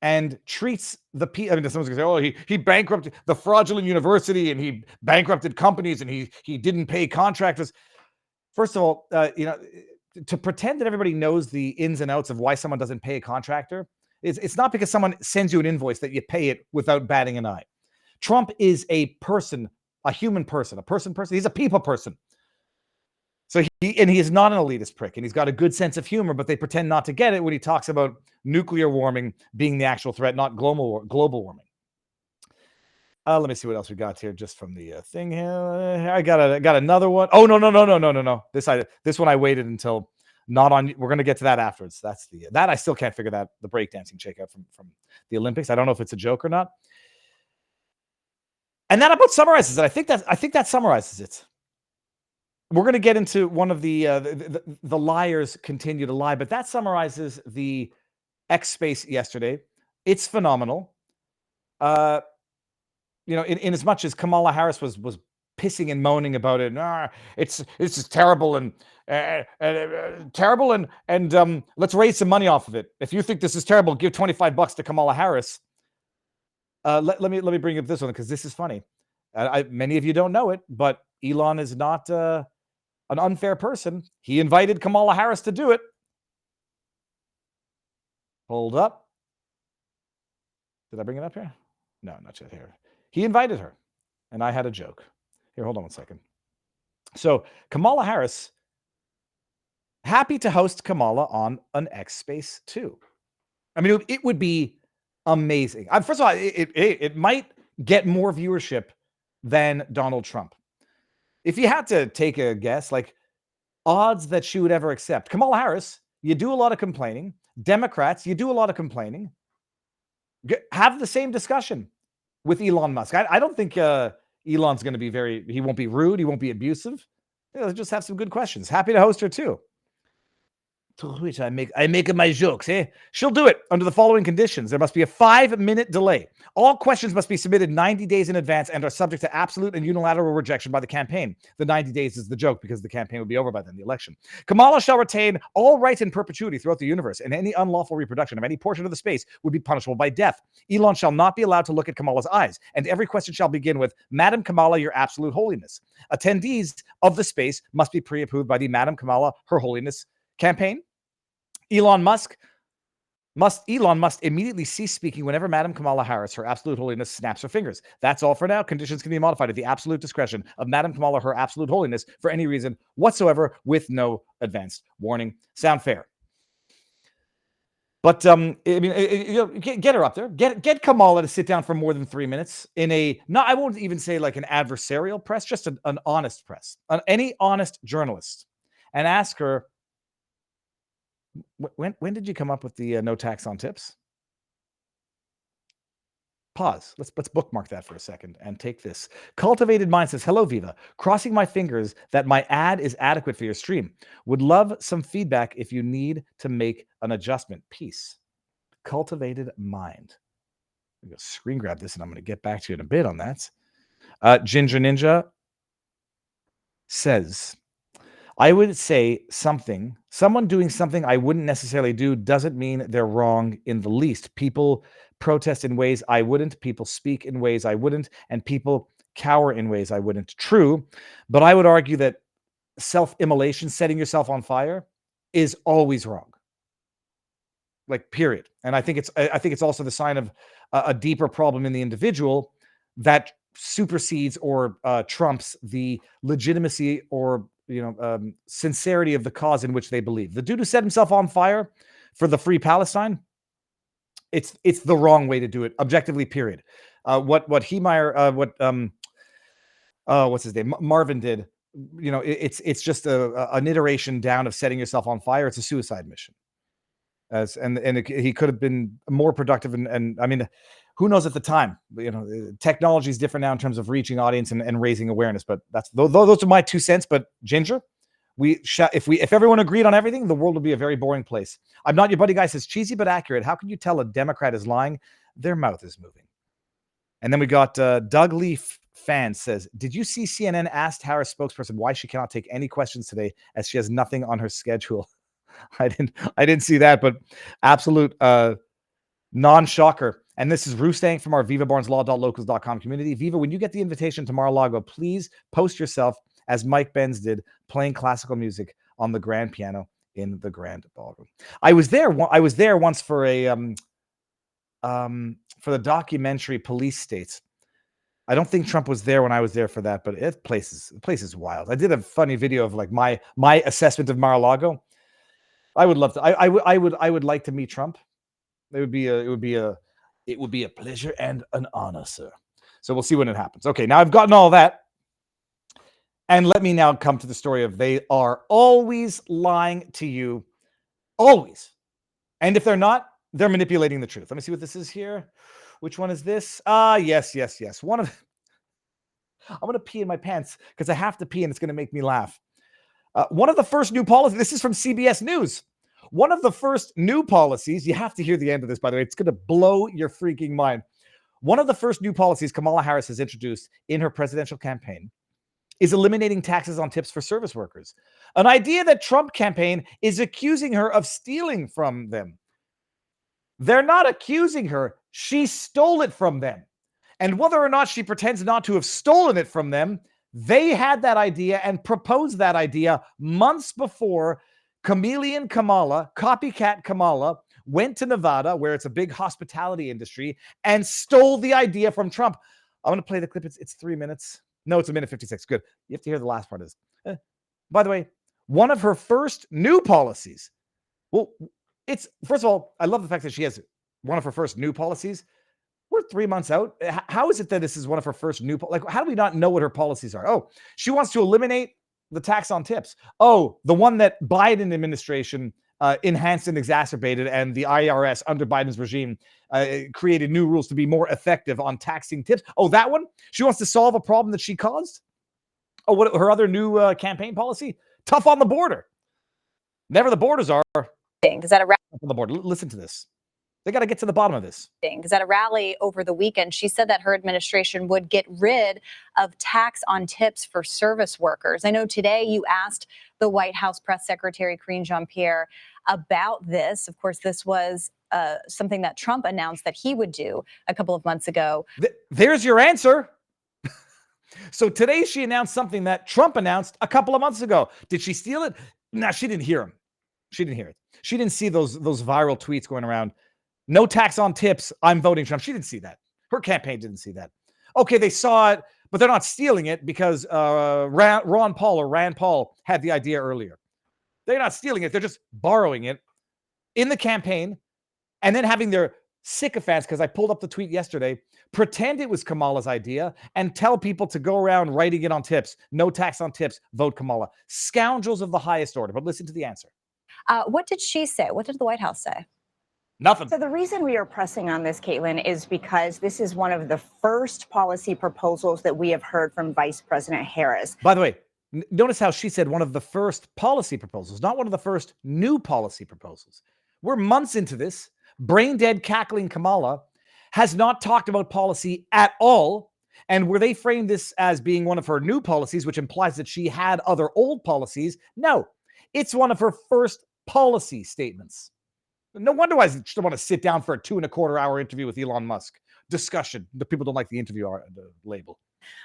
and treats the people. I mean, someone's gonna say, "Oh, he bankrupted the fraudulent university, and he bankrupted companies, and he didn't pay contractors." First of all, to pretend that everybody knows the ins and outs of why someone doesn't pay a contractor, it's not because someone sends you an invoice that you pay it without batting an eye. Trump is a person, a human person, a person. He's a people person. So he is not an elitist prick, and he's got a good sense of humor, but they pretend not to get it when he talks about nuclear warming being the actual threat, not global warming. Let me see what else we got here, just from the thing here. I got another one. Oh, no. This one I waited until not on. We're gonna get to that afterwards. That's that I still can't figure that the breakdancing check out from the Olympics. I don't know if it's a joke or not. And that about summarizes it. I think that summarizes it. We're going to get into one of the liars continue to lie, but that summarizes the X space yesterday. It's phenomenal. In as much as Kamala Harris was pissing and moaning about it, it's just terrible and terrible, and let's raise some money off of it. If you think this is terrible, give $25 to Kamala Harris. Let me bring up this one because this is funny. Many of you don't know it, but Elon is not an unfair person. He invited Kamala Harris to do it. Hold up. Did I bring it up here? No, not yet here. He invited her, and I had a joke. Here, hold on one second. So Kamala Harris, happy to host Kamala on an X Space too. I mean, it would be amazing. First of all, it might get more viewership than Donald Trump. If you had to take a guess, like odds that she would ever accept. Kamala Harris, you do a lot of complaining. Democrats, you do a lot of complaining. Have the same discussion with Elon Musk. I don't think Elon's going to be he won't be rude. He won't be abusive. Let's just have some good questions. Happy to host her too. To which I make my jokes, eh? She'll do it under the following conditions. There must be a 5-minute delay. All questions must be submitted 90 days in advance and are subject to absolute and unilateral rejection by the campaign. The 90 days is the joke because the campaign will be over by then, the election. Kamala shall retain all rights in perpetuity throughout the universe, and any unlawful reproduction of any portion of the space would be punishable by death. Elon shall not be allowed to look at Kamala's eyes, and every question shall begin with, Madam Kamala, your absolute holiness. Attendees of the space must be pre-approved by the Madam Kamala, her holiness campaign. Elon Musk Elon must immediately cease speaking whenever Madam Kamala Harris, Her Absolute Holiness, snaps her fingers. That's all for now. Conditions can be modified at the absolute discretion of Madam Kamala, Her Absolute Holiness, for any reason whatsoever, with no advanced warning. Sound fair? But I mean, get her up there. Get Kamala to sit down for more than 3 minutes in a, no, I won't even say like an adversarial press, just an honest press, any honest journalist, and ask her, when did you come up with the no tax on tips? Pause. Let's bookmark that for a second and take this. Cultivated Mind says, hello, Viva. Crossing my fingers that my ad is adequate for your stream. Would love some feedback if you need to make an adjustment. Peace. Cultivated Mind. I'm going to screen grab this and I'm going to get back to you in a bit on that. Ginger Ninja says, I would say someone doing something I wouldn't necessarily do doesn't mean they're wrong in the least. People protest in ways I wouldn't. People speak in ways I wouldn't. And people cower in ways I wouldn't. True. But I would argue that self-immolation, setting yourself on fire, is always wrong. Like, period. And I think it's also the sign of a deeper problem in the individual that supersedes or trumps the legitimacy or sincerity of the cause in which they believe. The dude who set himself on fire for the free Palestine, it's the wrong way to do it, objectively, period. What Heemeyer, what's his name, Marvin did, it's just an iteration down of setting yourself on fire. It's a suicide mission. He could have been more productive, and I mean, who knows at the time? Technology is different now in terms of reaching audience and raising awareness. But those are my 2 cents. But Ginger, if everyone agreed on everything, the world would be a very boring place. I'm not your buddy guy says cheesy but accurate. How can you tell a Democrat is lying? Their mouth is moving. And then we got Doug Leaf fan says, did you see CNN asked Harris spokesperson why she cannot take any questions today as she has nothing on her schedule? I didn't see that, but absolute non-shocker. And this is Rustang from our vivabarneslaw.locals.com community. Viva, when you get the invitation to Mar-a-Lago, please post yourself as Mike Benz did, playing classical music on the grand piano in the Grand Ballroom. I was there once for for the documentary Police States. I don't think Trump was there when I was there for that, but the place is wild. I did a funny video of like my assessment of Mar-a-Lago. I would love to. I would like to meet Trump. It would be a pleasure and an honor, sir. So we'll see when it happens. Okay, now I've gotten all that. And let me now come to the story of they are always lying to you. Always. And if they're not, they're manipulating the truth. Let me see what this is here. Which one is this? Yes. I'm going to pee in my pants because I have to pee and it's going to make me laugh. One of the first new policies, this is from CBS News. One of the first new policies, you have to hear the end of this, by the way, it's going to blow your freaking mind. One of the first new policies Kamala Harris has introduced in her presidential campaign is eliminating taxes on tips for service workers, an idea that Trump campaign is accusing her of stealing from them. They're not accusing her. She stole it from them. And whether or not she pretends not to have stolen it from them, they had that idea and proposed that idea months before chameleon Kamala, copycat Kamala, went to Nevada, where it's a big hospitality industry, and stole the idea from Trump. I'm going to play the clip. It's 3 minutes. No, it's 1:56. Good. You have to hear the last part of this. By the way, one of her first new policies. Well, first of all, I love the fact that she has one of her first new policies. We're 3 months out. How is it that this is one of her first new, how do we not know what her policies are? Oh, she wants to eliminate the tax on tips. Oh, the one that Biden administration enhanced and exacerbated, and the IRS under Biden's regime created new rules to be more effective on taxing tips. Oh, that one? She wants to solve a problem that she caused? Oh, what her other new campaign policy? Tough on the border. Never the borders are. Is that a on the border? Listen to this. They got to get to the bottom of this. Is at a rally over the weekend, she said that her administration would get rid of tax on tips for service workers. I know today you asked the White House press secretary, Karine Jean-Pierre, about this. Of course, this was something that Trump announced that he would do a couple of months ago. There's your answer. So today she announced something that Trump announced a couple of months ago. Did she steal it? No, she didn't hear him. She didn't hear it. She didn't see those viral tweets going around No tax on tips. I'm voting Trump. She didn't see that. Her campaign didn't see that. Okay, they saw it, but they're not stealing it because Ron Paul or Rand Paul had the idea earlier. They're not stealing it. They're just borrowing it in the campaign and then having their sycophants, because I pulled up the tweet yesterday, pretend it was Kamala's idea and tell people to go around writing it on tips. No tax on tips. Vote Kamala. Scoundrels of the highest order. But listen to the answer. What did she say? What did the White House say? Nothing. So the reason we are pressing on this, Caitlin, is because this is one of the first policy proposals that we have heard from Vice President Harris. By the way, notice how she said one of the first policy proposals, not one of the first new policy proposals. We're months into this. Brain dead, cackling Kamala has not talked about policy at all. And where they frame this as being one of her new policies, which implies that she had other old policies, no, it's one of her first policy statements. No wonder why she don't want to sit down for a 2.25 hour interview with Elon Musk. Discussion. The people don't like the interview label.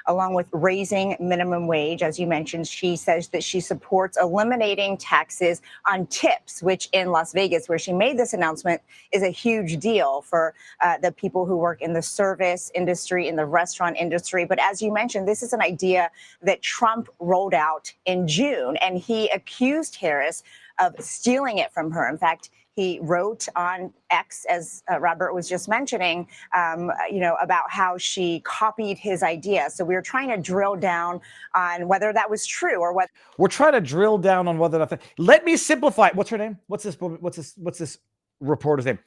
Along with raising minimum wage, as you mentioned, she says that she supports eliminating taxes on tips, which in Las Vegas, where she made this announcement, is a huge deal for the people who work in the service industry, in the restaurant industry. But as you mentioned, this is an idea that Trump rolled out in June, and he accused Harris of stealing it from her. In fact, he wrote on X, as Robert was just mentioning, about how she copied his idea. So we were trying to drill down on whether that was true or what. We're trying to drill down on whether that. Let me simplify. What's her name? What's this reporter's name?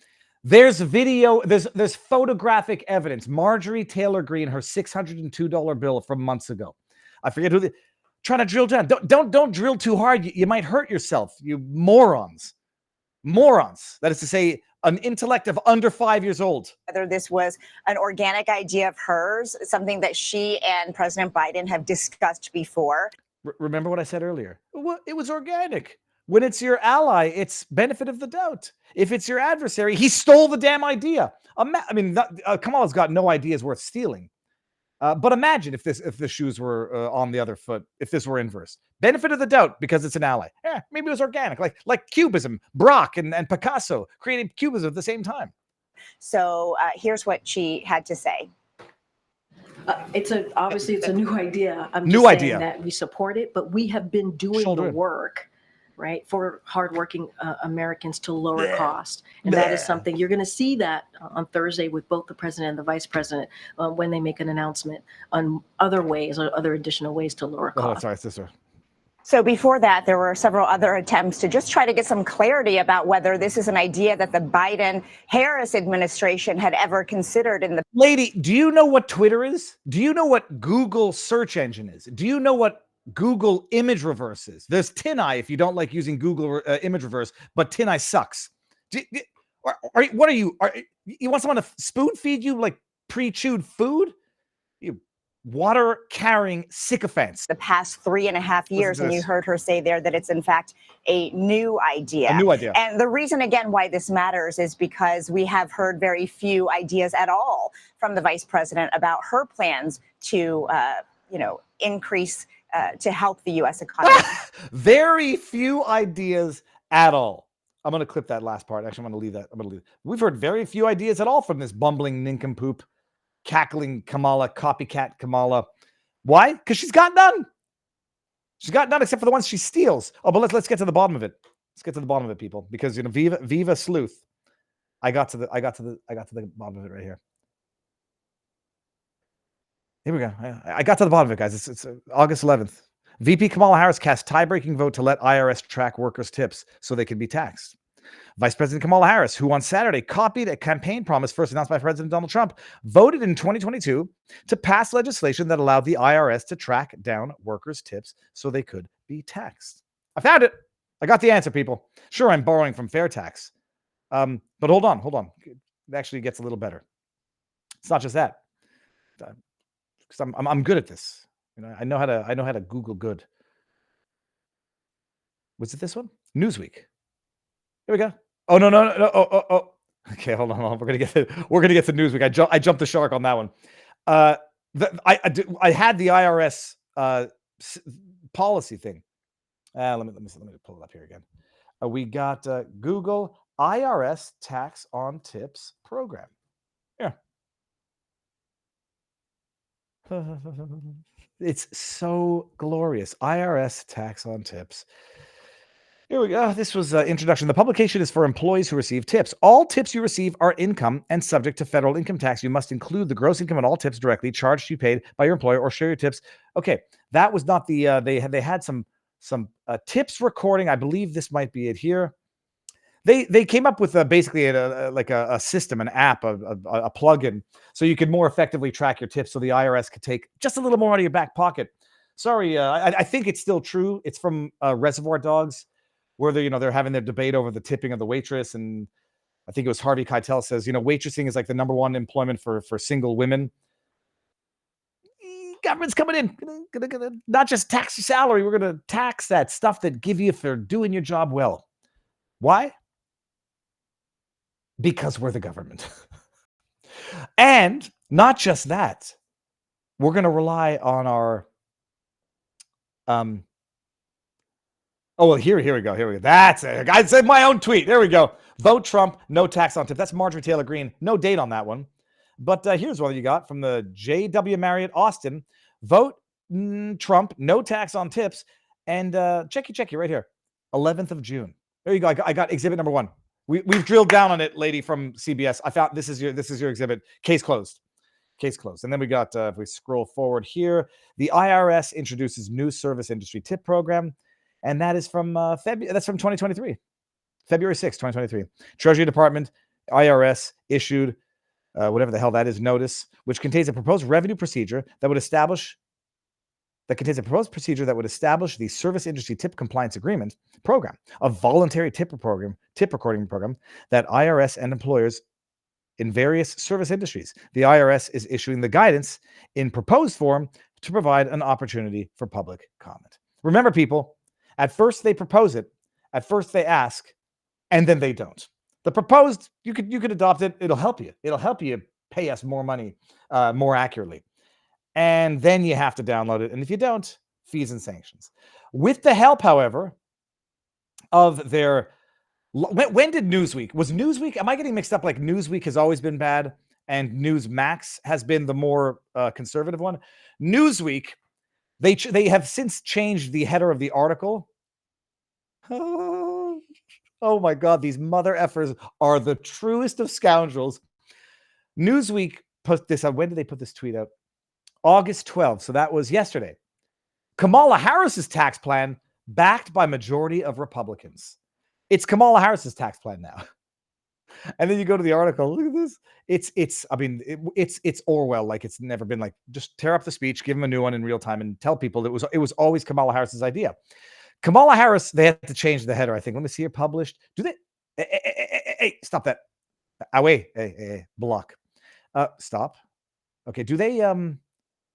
There's video. There's photographic evidence. Marjorie Taylor Greene, her $602 bill from months ago. I forget who. Trying to drill down. Don't drill too hard. You might hurt yourself. You morons. Morons. That is to say, an intellect of under 5 years old. Whether this was an organic idea of hers, something that she and President Biden have discussed before. Remember what I said earlier? Well, it was organic. When it's your ally, it's benefit of the doubt. If it's your adversary, he stole the damn idea. Kamala's got no ideas worth stealing. But imagine if the shoes were on the other foot, if this were inverse. Benefit of the doubt because it's an ally. Yeah, maybe it was organic, like Cubism. Brock and Picasso created Cubism at the same time. So here's what she had to say. Obviously it's a new idea. I'm new just idea saying that we support it, but we have been doing the work, right, for hardworking Americans to lower cost. And that is something you're going to see that on Thursday with both the president and the vice president when they make an announcement on other ways or other additional ways to lower cost. Sorry, sister. So before that, there were several other attempts to just try to get some clarity about whether this is an idea that the Biden-Harris administration had ever considered in the. Lady, do you know what Twitter is? Do you know what Google search engine is? Do you know what Google image reverse is? There's TinEye if you don't like using Google image reverse, but TinEye sucks. What are you? You want someone to spoon feed you like pre-chewed food? You water-carrying sycophants. The past 3.5 years, and you heard her say there that it's in fact a new idea. A new idea. And the reason, again, why this matters is because we have heard very few ideas at all from the vice president about her plans to, increase, to help the U.S. economy. Very few ideas at all. I'm going to clip that last part. Actually, I'm going to leave that. We've heard very few ideas at all from this bumbling nincompoop, cackling Kamala, copycat Kamala. Why? Because she's got none. She's got none except for the ones she steals. Oh, but let's get to the bottom of it. Let's get to the bottom of it, people. Because Viva sleuth. I got to the bottom of it right here. Here we go. I got to the bottom of it, guys. It's August 11th. VP Kamala Harris cast tie-breaking vote to let IRS track workers' tips so they can be taxed. Vice President Kamala Harris, who on Saturday copied a campaign promise first announced by President Donald Trump, voted in 2022 to pass legislation that allowed the IRS to track down workers' tips so they could be taxed. I found it. I got the answer, people. Sure, I'm borrowing from fair tax. But hold on. It actually gets a little better. It's not just that. Because I'm good at this. I know how to Google good. Was it this one? Newsweek. Here we go. Oh no. Oh. Okay, hold on. We're gonna get to Newsweek. I jumped the shark on that one. I had the IRS policy thing. Let me pull it up here again. We got Google IRS tax on tips program. Yeah. It's so glorious. IRS tax on tips. Here we go. This was introduction. The publication is for employees who receive tips. All tips you receive are income and subject to federal income tax. You must include the gross income and all tips directly charged to you paid by your employer or share your tips. Okay, that was not the. They had some tips recording. I believe this might be it here. They came up with basically a system, an app, a plugin, so you could more effectively track your tips, so the IRS could take just a little more out of your back pocket. Sorry, I think it's still true. It's from Reservoir Dogs, where they're having their debate over the tipping of the waitress, and I think it was Harvey Keitel says, waitressing is like the #1 employment for single women. Government's coming in, gonna not just tax your salary, we're gonna tax that stuff that give you for doing your job well. Why? Because we're the government. And not just that, we're going to rely on our oh, well, here we go. That's it. I said my own tweet. There we go. Vote Trump, no tax on tips. That's Marjorie Taylor Greene. No date on that one. But here's one you got from the J.W. Marriott Austin. Vote Trump, no tax on tips. And checky right here. 11th of June. There you go. I got exhibit number 1. We've drilled down on it, lady from CBS. I found this is your exhibit. Case closed. And then we got, if we scroll forward here, the IRS introduces new service industry tip program. And that is from that's from 2023. February 6, 2023. Treasury Department, IRS issued whatever the hell that is, notice, which contains a proposed revenue procedure that would establish the Service Industry Tip Compliance Agreement program, a voluntary tip recording program that IRS and employers in various service industries. The IRS is issuing the guidance in proposed form to provide an opportunity for public comment. Remember, people, at first they propose it, at first they ask, and then they don't. The proposed, you could adopt it. It'll help you. It'll help you pay us more money more accurately. And then you have to download it. And if you don't, fees and sanctions. With the help, however, of their... When did Newsweek? Was Newsweek... Am I getting mixed up? Like Newsweek has always been bad and Newsmax has been the more conservative one. Newsweek, they have since changed the header of the article. Oh my God, these mother effers are the truest of scoundrels. Newsweek put this out. When did they put this tweet out? August 12th. So that was yesterday. Kamala Harris's tax plan backed by majority of Republicans. It's Kamala Harris's tax plan now. And then you go to the article. Look at this. It's Orwell. Like it's never been like, just tear up the speech, give them a new one in real time and tell people it was always Kamala Harris's idea. Kamala Harris, they had to change the header, I think. Let me see it published. Do they? Hey, stop that. Away. Hey, block. Stop. Okay. Do they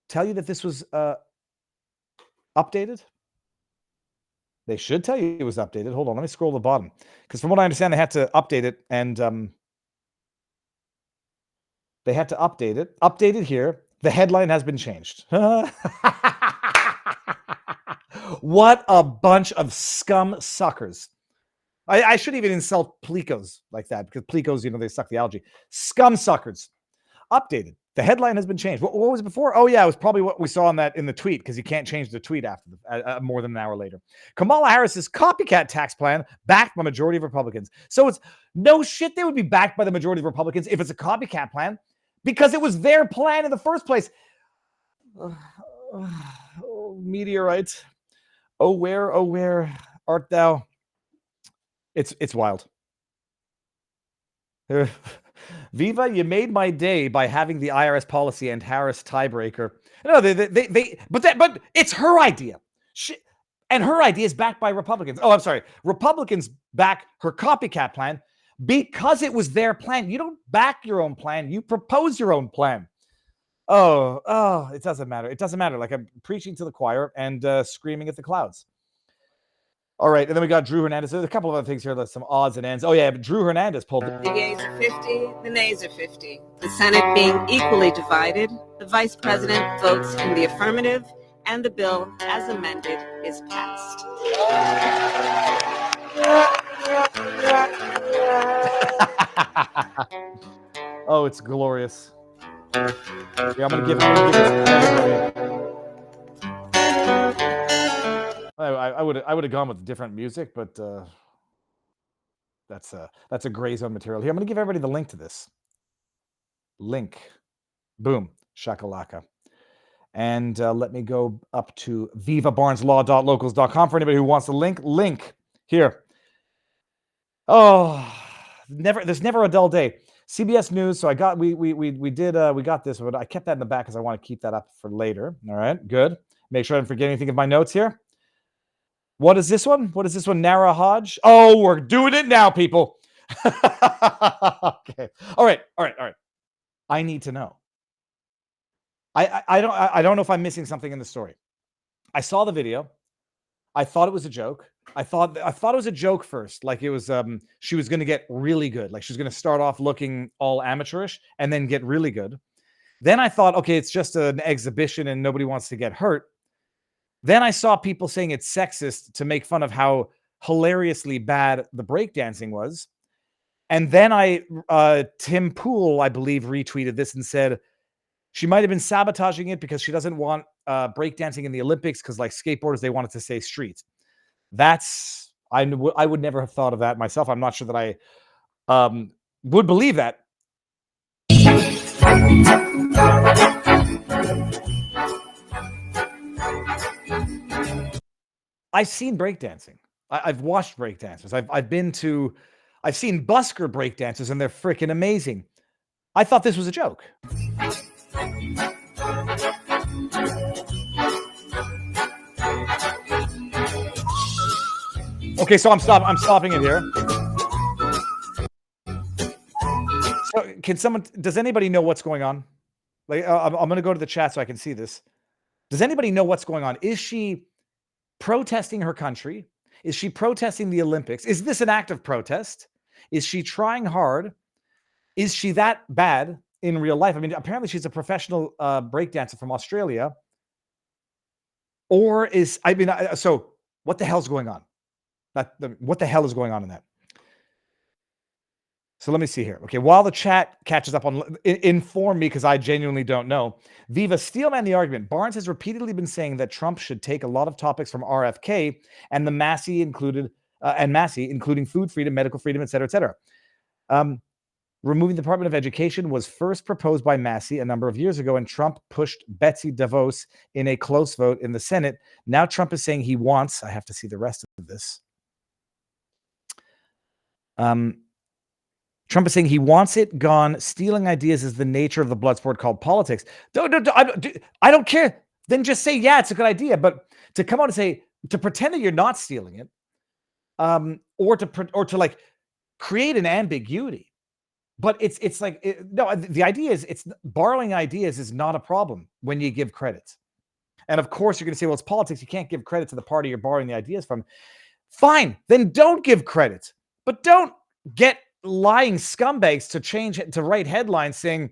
tell you that this was updated? They should tell you it was updated. Hold on. Let me scroll to the bottom. Because from what I understand, they had to update it. And they had to update it. Updated here. The headline has been changed. What a bunch of scum suckers. I shouldn't even insult plecos like that because plecos, they suck the algae. Scum suckers. Updated. The headline has been changed. What was it before? Oh, yeah, it was probably what we saw in the tweet because you can't change the tweet after more than an hour later. Kamala Harris's copycat tax plan backed by majority of Republicans. So it's no shit they would be backed by the majority of Republicans if it's a copycat plan because it was their plan in the first place. Meteorite. Oh, where art thou? It's wild. Viva, you made my day by having the IRS policy and Harris tiebreaker. No, but it's her idea. And her idea is backed by Republicans. Oh, I'm sorry. Republicans back her copycat plan because it was their plan. You don't back your own plan. You propose your own plan. Oh, it doesn't matter. It doesn't matter. Like I'm preaching to the choir and screaming at the clouds. All right, and then we got Drew Hernandez. There's a couple of other things here, like some odds and ends. Oh, yeah, but Drew Hernandez pulled it. The yeas are 50, the nays are 50. The Senate being equally divided, the Vice President votes in the affirmative, and the bill, as amended, is passed. Oh, it's glorious. Yeah, I'm gonna give it to everybody. I would have gone with different music, but that's a gray zone material. Here, I'm gonna give everybody the link to this. Link. Boom. Shakalaka. And let me go up to vivabarneslaw.locals.com for anybody who wants the link. Link here. Oh, there's never a dull day. CBS News. So I got we got this, but I kept that in the back because I want to keep that up for later. All right, good. Make sure I don't forget anything of my notes here. What is this one? What is this one? Nara Hodge. Oh, we're doing it now, people. Okay. All right. I need to know. I don't know if I'm missing something in the story. I saw the video. I thought it was a joke. I thought it was a joke first, like it was she was going to get really good, like she was going to start off looking all amateurish and then get really good. Then I thought, okay, it's just an exhibition and nobody wants to get hurt. Then I saw people saying it's sexist to make fun of how hilariously bad the breakdancing was. And then Tim Pool, I believe, retweeted this and said she might have been sabotaging it because she doesn't want breakdancing in the Olympics because, like skateboarders, they wanted to say street. I would never have thought of that myself. I'm not sure that I would believe that. I've seen breakdancing. I've watched breakdancers. I've seen busker breakdancers, and they're freaking amazing. I thought this was a joke. Okay, so I'm stopping it here. So does anybody know what's going on? Like, I'm going to go to the chat so I can see this. Does anybody know what's going on? Is she protesting her country? Is she protesting the Olympics? Is this an act of protest? Is she trying hard? Is she that bad in real life? I mean, apparently she's a professional breakdancer from Australia. Or so what the hell's going on? What the hell is going on in that? So let me see here. Okay, while the chat catches up on, inform me because I genuinely don't know. Viva, steelman the argument. Barnes has repeatedly been saying that Trump should take a lot of topics from RFK and the Massey including food freedom, medical freedom, et cetera, et cetera. Removing the Department of Education was first proposed by Massey a number of years ago, and Trump pushed Betsy DeVos in a close vote in the Senate. Now Trump is saying he wants, I have to see the rest of this. Trump is saying he wants it gone. Stealing ideas is the nature of the blood sport called politics. I don't care. Then just say, yeah, it's a good idea. But to come out and say, to pretend that you're not stealing it, or to like create an ambiguity. But it's like, no, the idea is borrowing ideas is not a problem when you give credit. And of course, you're going to say, well, it's politics. You can't give credit to the party you're borrowing the ideas from. Fine. Then don't give credit. But don't get lying scumbags to write headlines saying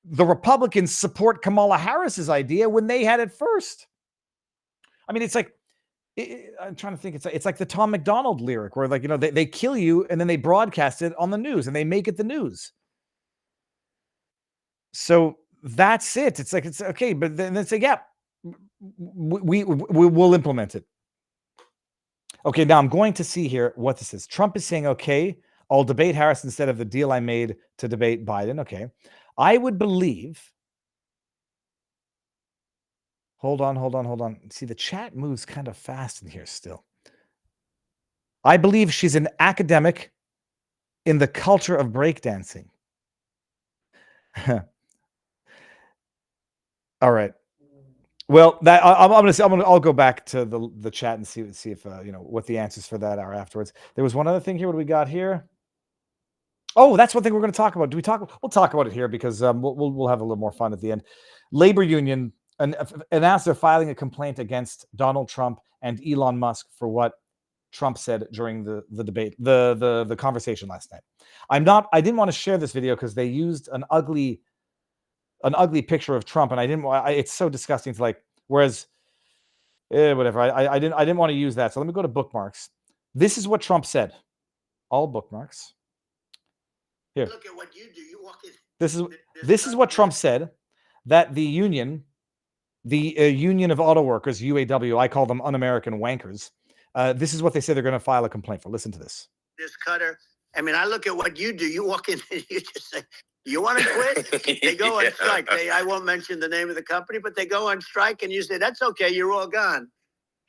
the Republicans support Kamala Harris's idea when they had it first. I mean, it's like, I'm trying to think. It's like the Tom McDonald lyric where, like, you know, they kill you and then they broadcast it on the news and they make it the news. So that's it. It's like, it's okay. But then they say, yeah, we will implement it. Okay, now I'm going to see here what this is. Trump is saying, okay, I'll debate Harris instead of the deal I made to debate Biden. Okay. I would believe. Hold on. See, the chat moves kind of fast in here still. I believe she's an academic in the culture of breakdancing. All right. Well, that I'll go back to the chat and see if you know what the answers for that are afterwards. There was one other thing here. What do we got here? Oh, that's one thing we're going to talk about. We'll talk about it here because we'll have a little more fun at the end. Labor union announced they're filing a complaint against Donald Trump and Elon Musk for what Trump said during the debate, the conversation last night. I didn't want to share this video because they used an ugly picture of Trump, and it's so disgusting to like. Whereas, whatever. I didn't want to use that. So let me go to bookmarks. This is what Trump said. All bookmarks. Here. Look at what you do. You walk in. This is what Trump said, that the union, Union of Auto Workers, UAW, I call them un-American wankers. This is what they say they're going to file a complaint for. Listen to this. This cutter. I mean, I look at what you do. You walk in and you just say, you want to quit? They go on strike. I won't mention the name of the company, but they go on strike and you say, that's okay. You're all gone.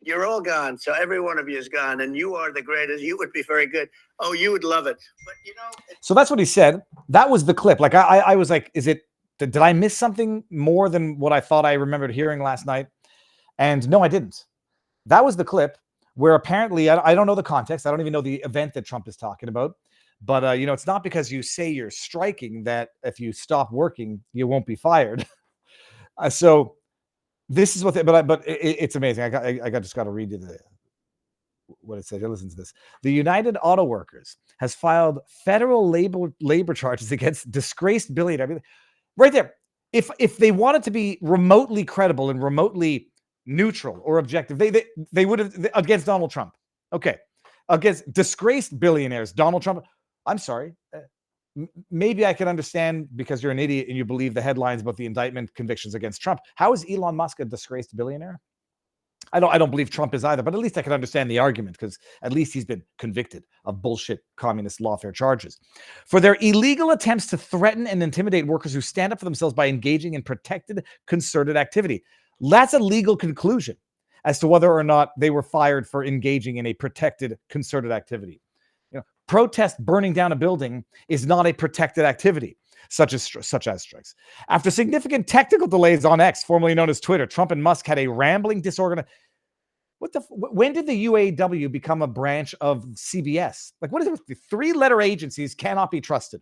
You're all gone. So every one of you is gone and you are the greatest. You would be very good. Oh, you would love it. But you know. So that's what he said. That was the clip. Like I was like, did I miss something more than what I thought I remembered hearing last night? And no, I didn't. That was the clip where apparently, I don't know the context. I don't even know the event that Trump is talking about. But, it's not because you say you're striking that if you stop working, you won't be fired. So this is what, it's amazing. I just got to read you what it said. Listen to this. The United Auto Workers has filed federal labor charges against disgraced billionaire. Right there. If they wanted to be remotely credible and remotely neutral or objective, they would have, against Donald Trump. Okay. Against disgraced billionaires, Donald Trump. I'm sorry. Maybe I can understand because you're an idiot and you believe the headlines about the indictment convictions against Trump. How is Elon Musk a disgraced billionaire? I don't believe Trump is either, but at least I can understand the argument because at least he's been convicted of bullshit communist lawfare charges for their illegal attempts to threaten and intimidate workers who stand up for themselves by engaging in protected concerted activity. That's a legal conclusion as to whether or not they were fired for engaging in a protected concerted activity. Protest burning down a building is not a protected activity, such as strikes. After significant technical delays on X, formerly known as Twitter, Trump and Musk had a rambling, disorganized. When did the UAW become a branch of CBS? Like, what is it with the three-letter agencies cannot be trusted?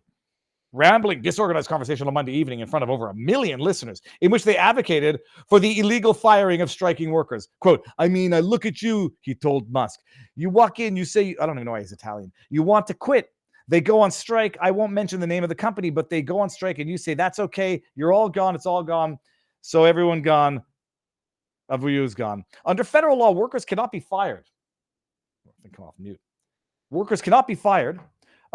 Rambling, disorganized conversation on Monday evening in front of over 1 million listeners, in which they advocated for the illegal firing of striking workers. Quote, I look at you, he told Musk. You walk in, you say, I don't even know why he's Italian. You want to quit. They go on strike. I won't mention the name of the company, but they go on strike and you say, that's okay. You're all gone. It's all gone. So everyone gone. Avuyu is gone. Under federal law, workers cannot be fired. Come off mute. Workers cannot be fired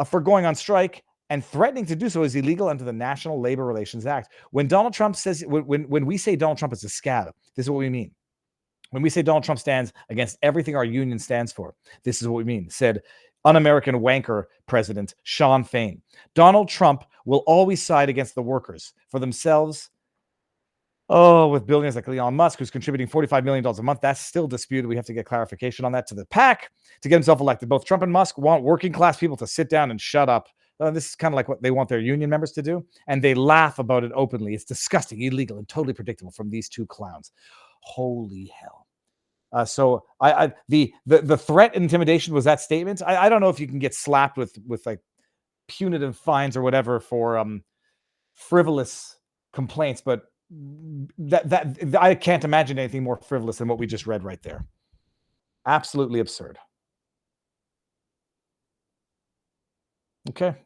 for going on strike, and threatening to do so is illegal under the National Labor Relations Act. When Donald Trump says, when we say Donald Trump is a scab, this is what we mean. When we say Donald Trump stands against everything our union stands for, this is what we mean, said un-American wanker President Sean Fain. Donald Trump will always side against the workers for themselves. Oh, with billionaires like Elon Musk, who's contributing $45 million a month. That's still disputed. We have to get clarification on that to the PAC to get himself elected. Both Trump and Musk want working class people to sit down and shut up. This is kind of like what they want their union members to do. And they laugh about it openly. It's disgusting, illegal, and totally predictable from these two clowns. Holy hell. So the threat and intimidation was that statement. I don't know if you can get slapped with like punitive fines or whatever for frivolous complaints, but that I can't imagine anything more frivolous than what we just read right there. Absolutely absurd. Okay.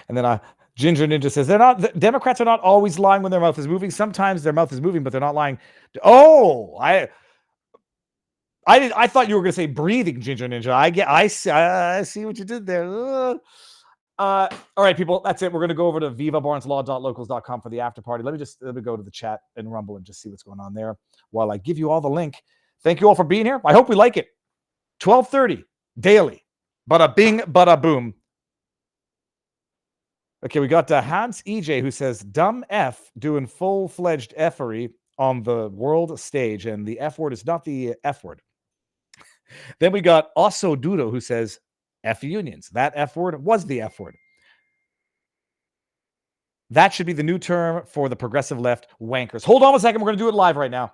And then Ginger Ninja says the Democrats are not always lying when their mouth is moving. Sometimes their mouth is moving, but they're not lying. Oh, I thought you were going to say breathing, Ginger Ninja. I see what you did there. All right, people, that's it. We're going to go over to vivabarneslaw.locals.com for the after party. Let me go to the chat and Rumble and just see what's going on there while I give you all the link. Thank you all for being here. I hope we like it. 12:30 daily. Bada bing, bada boom. Okay, we got Hans EJ who says, dumb F doing full-fledged effery on the world stage, and the F word is not the F word. Then we got Also Dudo who says, F unions. That F word was the F word. That should be the new term for the progressive left, wankers. Hold on a second. We're going to do it live right now.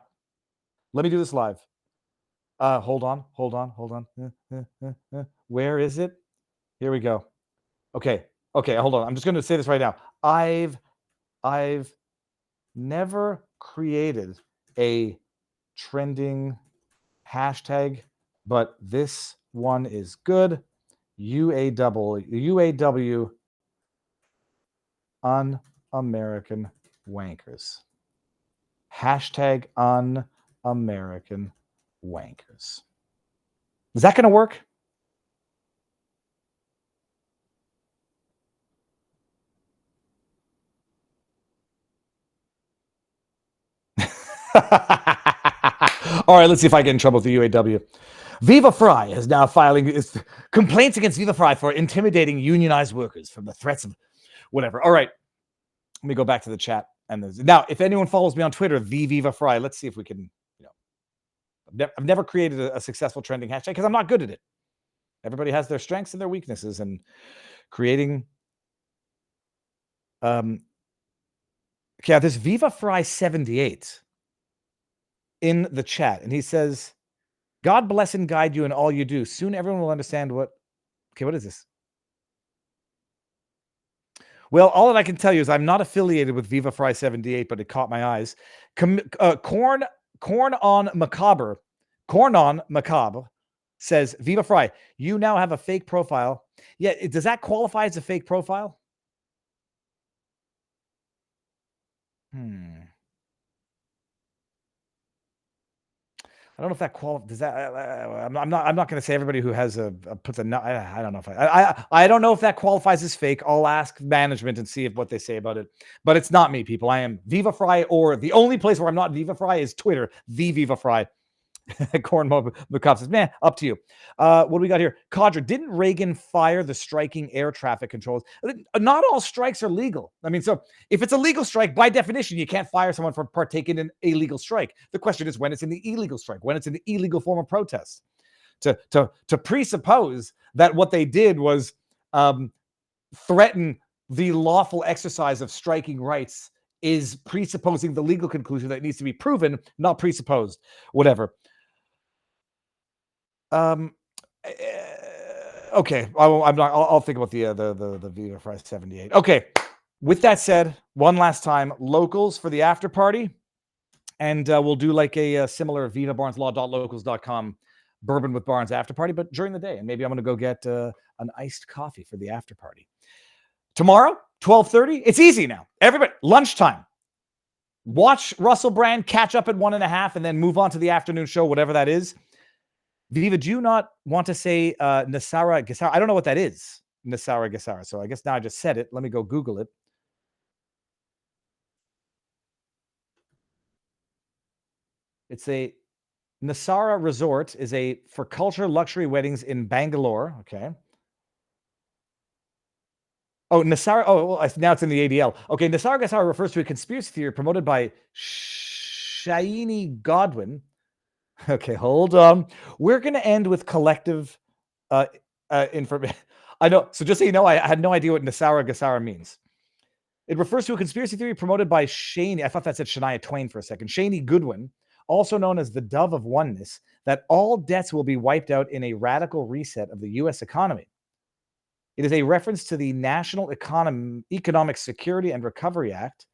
Let me do this live. Hold on. Where is it? Here we go. Okay, hold on. I'm just going to say this right now. I've never created a trending hashtag, but this one is good. UAW un-American wankers. Hashtag un-American wankers. Is that going to work? All right, let's see if I get in trouble with the UAW. Viva Fry is now filing complaints against Viva Fry for intimidating unionized workers from the threats of whatever. All right, let me go back to the chat. And now, if anyone follows me on Twitter, the Viva Fry, let's see if we can, I've never created a successful trending hashtag because I'm not good at it. Everybody has their strengths and their weaknesses, and creating. Yeah, there's Viva Fry 78 in the chat, and he says, "God bless and guide you in all you do. Soon everyone will understand what." Okay, what is this? Well, all that I can tell you is I'm not affiliated with Viva Fry 78, but it caught my eyes. Corn on Macabre says, Viva Fry, you now have a fake profile. Yeah, does that qualify as a fake profile? I don't know if that does that. I'm not going to say everybody who has puts a. I don't know if I don't know if that qualifies as fake. I'll ask management and see what they say about it. But it's not me, people. I am Viva Fry, or the only place where I'm not Viva Fry is Twitter. The Viva Fry. Corn McCobb says, "Man, up to you." What do we got here? Cadre, didn't Reagan fire the striking air traffic controls? Not all strikes are legal. I mean, so if it's a legal strike, by definition, you can't fire someone for partaking in a legal strike. The question is when it's an illegal strike, when it's an illegal form of protest. To presuppose that what they did was threaten the lawful exercise of striking rights is presupposing the legal conclusion that needs to be proven, not presupposed. Whatever. Okay, I'll think about the Viva Fry 78. Okay, with that said, one last time, locals for the after party, and we'll do like a similar vivabarneslaw.locals.com bourbon with Barnes after party, but during the day, and maybe I'm going to go get an iced coffee for the after party. Tomorrow, 12:30. It's easy now. Everybody, lunchtime. Watch Russell Brand, catch up at 1.5, and then move on to the afternoon show, whatever that is. Viva, do you not want to say Nasara Gassara? I don't know what that is, Nasara Gassara. So I guess now I just said it. Let me go Google it. It's a Nasara Resort is for culture luxury weddings in Bangalore. Okay. Oh, Nasara. Oh, well, now it's in the ADL. Okay, Nasara Gassara refers to a conspiracy theory promoted by Shaini Godwin. Okay, hold on. We're going to end with collective information. I know. So just so you know, I had no idea what Nasara Gassara means. It refers to a conspiracy theory promoted by Shani. I thought that said Shania Twain for a second. Shani Goodwin, also known as the Dove of Oneness, that all debts will be wiped out in a radical reset of the U.S. economy. It is a reference to the National Economic Security and Recovery Act.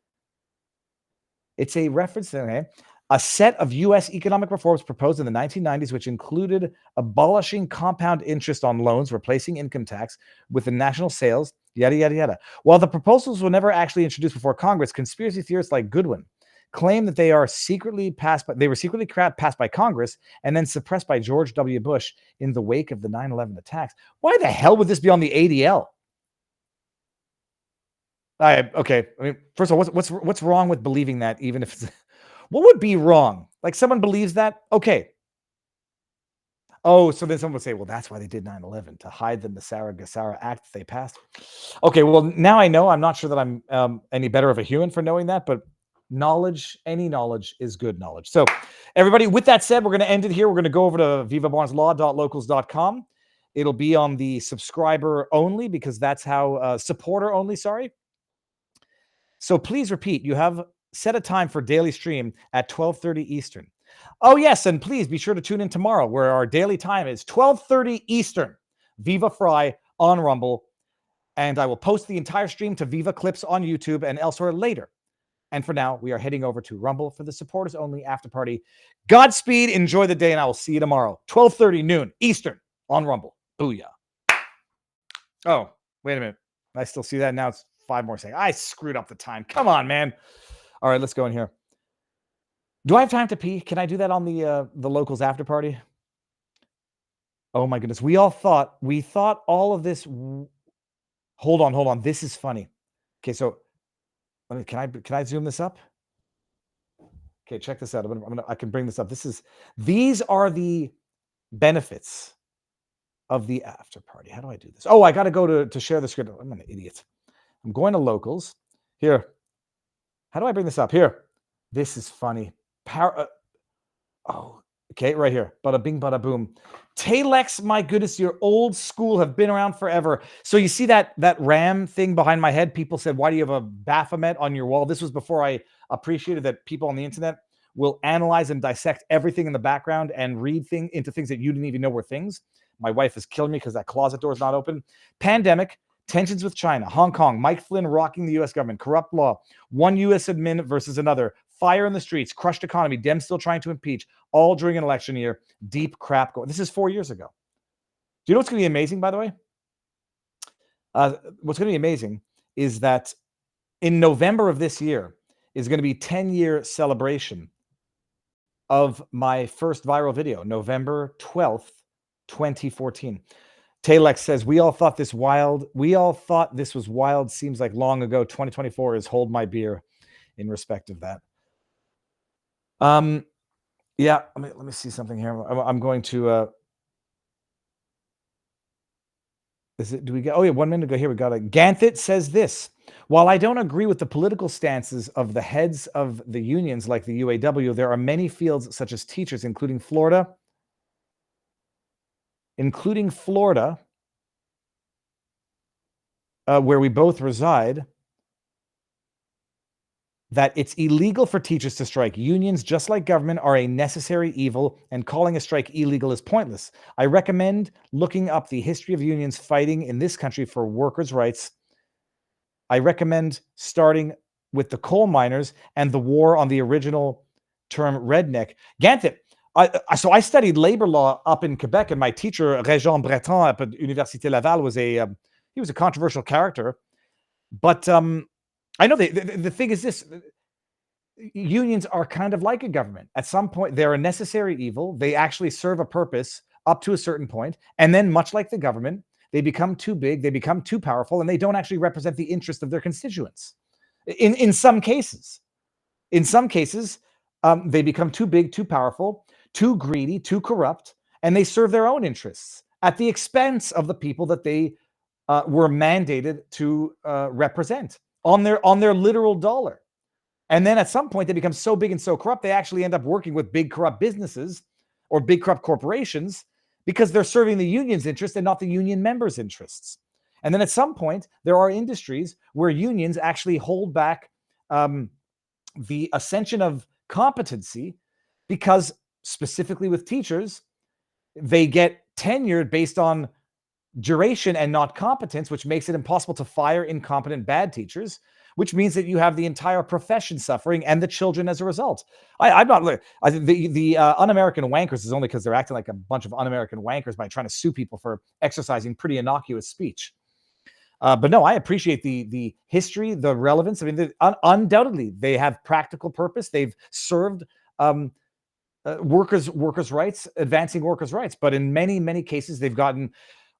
It's a reference to a set of U.S. economic reforms proposed in the 1990s, which included abolishing compound interest on loans, replacing income tax with the national sales, yada, yada, yada. While the proposals were never actually introduced before Congress, conspiracy theorists like Goodwin claim that they were secretly passed by Congress and then suppressed by George W. Bush in the wake of the 9/11 attacks. Why the hell would this be on the ADL? Okay. I mean, first of all, what's wrong with believing that? Even if it's, what would be wrong? Like someone believes that? Okay. Oh, so then someone would say, well, that's why they did 9/11, to hide the Nasara Gassara Act that they passed. Okay, well, now I know. I'm not sure that I'm any better of a human for knowing that, but any knowledge is good knowledge. So everybody, with that said, we're going to end it here. We're going to go over to vivabarneslaw.locals.com. It'll be on the subscriber only because that's how supporter only, sorry. So please repeat, you have set a time for daily stream at 12:30 Eastern. Oh, yes, and please be sure to tune in tomorrow where our daily time is 12:30 Eastern. Viva Fry on Rumble. And I will post the entire stream to Viva Clips on YouTube and elsewhere later. And for now, we are heading over to Rumble for the supporters only after party. Godspeed, enjoy the day, and I will see you tomorrow, 12:30 noon Eastern on Rumble. Booyah. Oh, wait a minute. I still see that now. It's 5 more seconds. I screwed up the time. Come on, man. All right, let's go in here. Do I have time to pee? Can I do that on the locals after party? Oh my goodness. We thought all of this. Hold on. This is funny. Okay, so can I zoom this up? Okay, check this out. I can bring this up. These are the benefits of the after party. How do I do this? Oh, I got to go to share the script. I'm an idiot. I'm going to locals. Here. How do I bring this up? Here. This is funny. Okay, right here. Bada bing, bada boom. Telex, my goodness, you're old school, have been around forever. So you see that RAM thing behind my head? People said, why do you have a Baphomet on your wall? This was before I appreciated that people on the internet will analyze and dissect everything in the background and read into things that you didn't even know were things. My wife is killing me because that closet door is not open. Pandemic, tensions with China, Hong Kong, Mike Flynn rocking the U.S. government, corrupt law, one U.S. admin versus another, fire in the streets, crushed economy, Dems still trying to impeach, all during an election year, deep crap going. This is 4 years ago. Do you know what's going to be amazing, by the way? What's going to be amazing is that in November of this year is going to be 10-year celebration of my first viral video, November 12th, 2014. Telex says, we all thought this was wild. Seems like long ago. 2024 is hold my beer in respect of that. Yeah, let me see something here. I'm going to do we get 1 minute ago here? We got a Ganthit says this. While I don't agree with the political stances of the heads of the unions like the UAW, there are many fields such as teachers, including Florida, where we both reside, that it's illegal for teachers to strike. Unions, just like government, are a necessary evil, and calling a strike illegal is pointless. I recommend looking up the history of unions fighting in this country for workers' rights. I recommend starting with the coal miners and the war on the original term redneck. Ganthit, so I studied labor law up in Quebec, and my teacher, Régent Breton at Université Laval, was a controversial character. But I know the thing is this: unions are kind of like a government. At some point, they're a necessary evil. They actually serve a purpose up to a certain point, and then, much like the government, they become too big, they become too powerful, and they don't actually represent the interest of their constituents. In some cases, they become too big, too powerful, too greedy, too corrupt, and they serve their own interests at the expense of the people that they were mandated to represent on their literal dollar. And then at some point, they become so big and so corrupt, they actually end up working with big corrupt businesses or big corrupt corporations because they're serving the union's interest and not the union members' interests. And then at some point, there are industries where unions actually hold back the ascension of competency because, specifically with teachers, they get tenured based on duration and not competence, which makes it impossible to fire incompetent bad teachers, which means that you have the entire profession suffering and the children as a result. I'm not. The un-American wankers is only because they're acting like a bunch of un-American wankers by trying to sue people for exercising pretty innocuous speech. But no, I appreciate the history, the relevance. I mean, undoubtedly, they have practical purpose. They've served workers' rights, advancing workers' rights. But in many, many cases, they've gotten,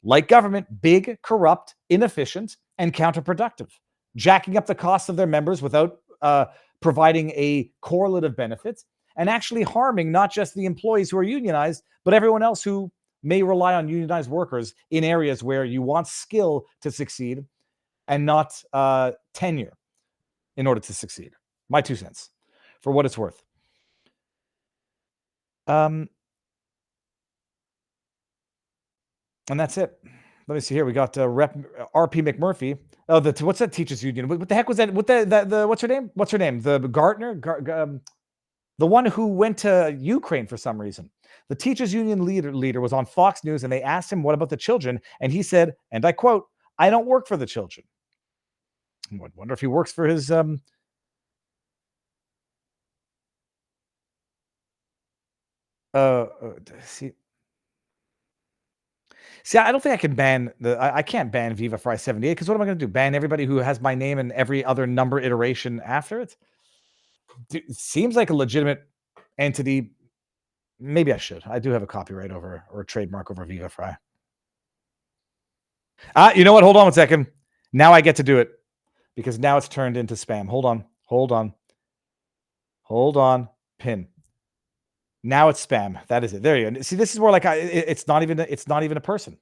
like government, big, corrupt, inefficient, and counterproductive, jacking up the costs of their members without providing a correlative benefit, and actually harming not just the employees who are unionized, but everyone else who may rely on unionized workers in areas where you want skill to succeed and not tenure in order to succeed. My 2 cents, for what it's worth. And that's it. Let me see here. We got Rep RP McMurphy. Oh, what's that teachers union? What the heck was that? What the what's her name? What's her name? The Gartner, the one who went to Ukraine for some reason. The teachers union leader was on Fox News, and they asked him, "What about the children?" And he said, and I quote, "I don't work for the children." I wonder if he works for his See, I don't think I can ban I can't ban Viva Fry 78 because what am I going to do? Ban everybody who has my name and every other number iteration after it? It seems like a legitimate entity. Maybe I should. I do have a copyright over or a trademark over Viva Fry. You know what? Hold on 1 second. Now I get to do it because now it's turned into spam. Hold on. pin. Now it's spam. That is it. There you go. See, this is where like it's not even a person.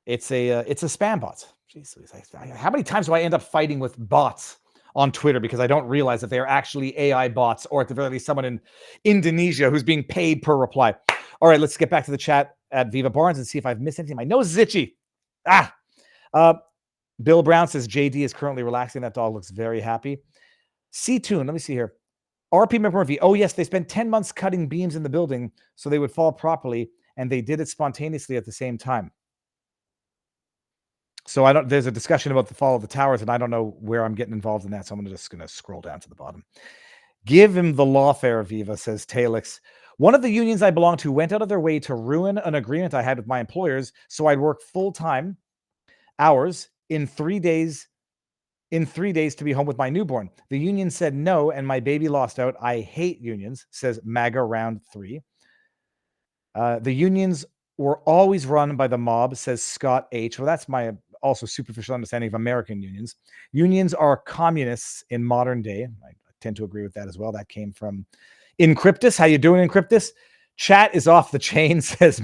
It's a spam bot. Jeez, how many times do I end up fighting with bots on Twitter because I don't realize that they are actually AI bots, or at the very least someone in Indonesia who's being paid per reply. All right, let's get back to the chat at Viva Barnes and see if I've missed anything. My nose is itchy. Bill Brown says JD is currently relaxing. That dog looks very happy. C-Tune, let me see here. RP Murphy, oh yes, they spent 10 months cutting beams in the building so they would fall properly, and they did it spontaneously at the same time. So there's a discussion about the fall of the towers, and I don't know where I'm getting involved in that, so I'm just going to scroll down to the bottom. Give him the lawfare, Viva, says Talix. One of the unions I belong to went out of their way to ruin an agreement I had with my employers, so I'd work full-time hours in 3 days to be home with my newborn. The union said no, and my baby lost out. I hate unions, says MAGA Round 3. The unions were always run by the mob, says Scott H. Well, that's my also superficial understanding of American unions. Unions are communists in modern day. I tend to agree with that as well. That came from Encryptus. How you doing, Encryptus? Chat is off the chain, says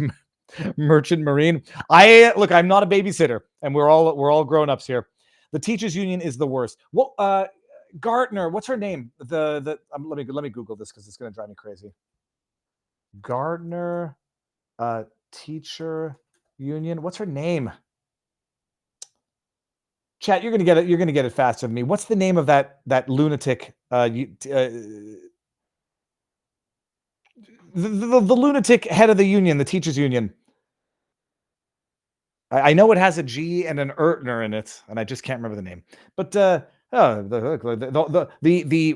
Merchant Marine. I'm not a babysitter, and we're all grown-ups here. The teachers union is the worst. Well, Gardner, what's her name? Let me Google this because it's going to drive me crazy. Gardner, teacher union. What's her name? Chat, you're gonna get it. You're gonna get it faster than me. What's the name of that lunatic? The lunatic head of the union, the teachers union. I know it has a G and an Ertner in it, and I just can't remember the name. But the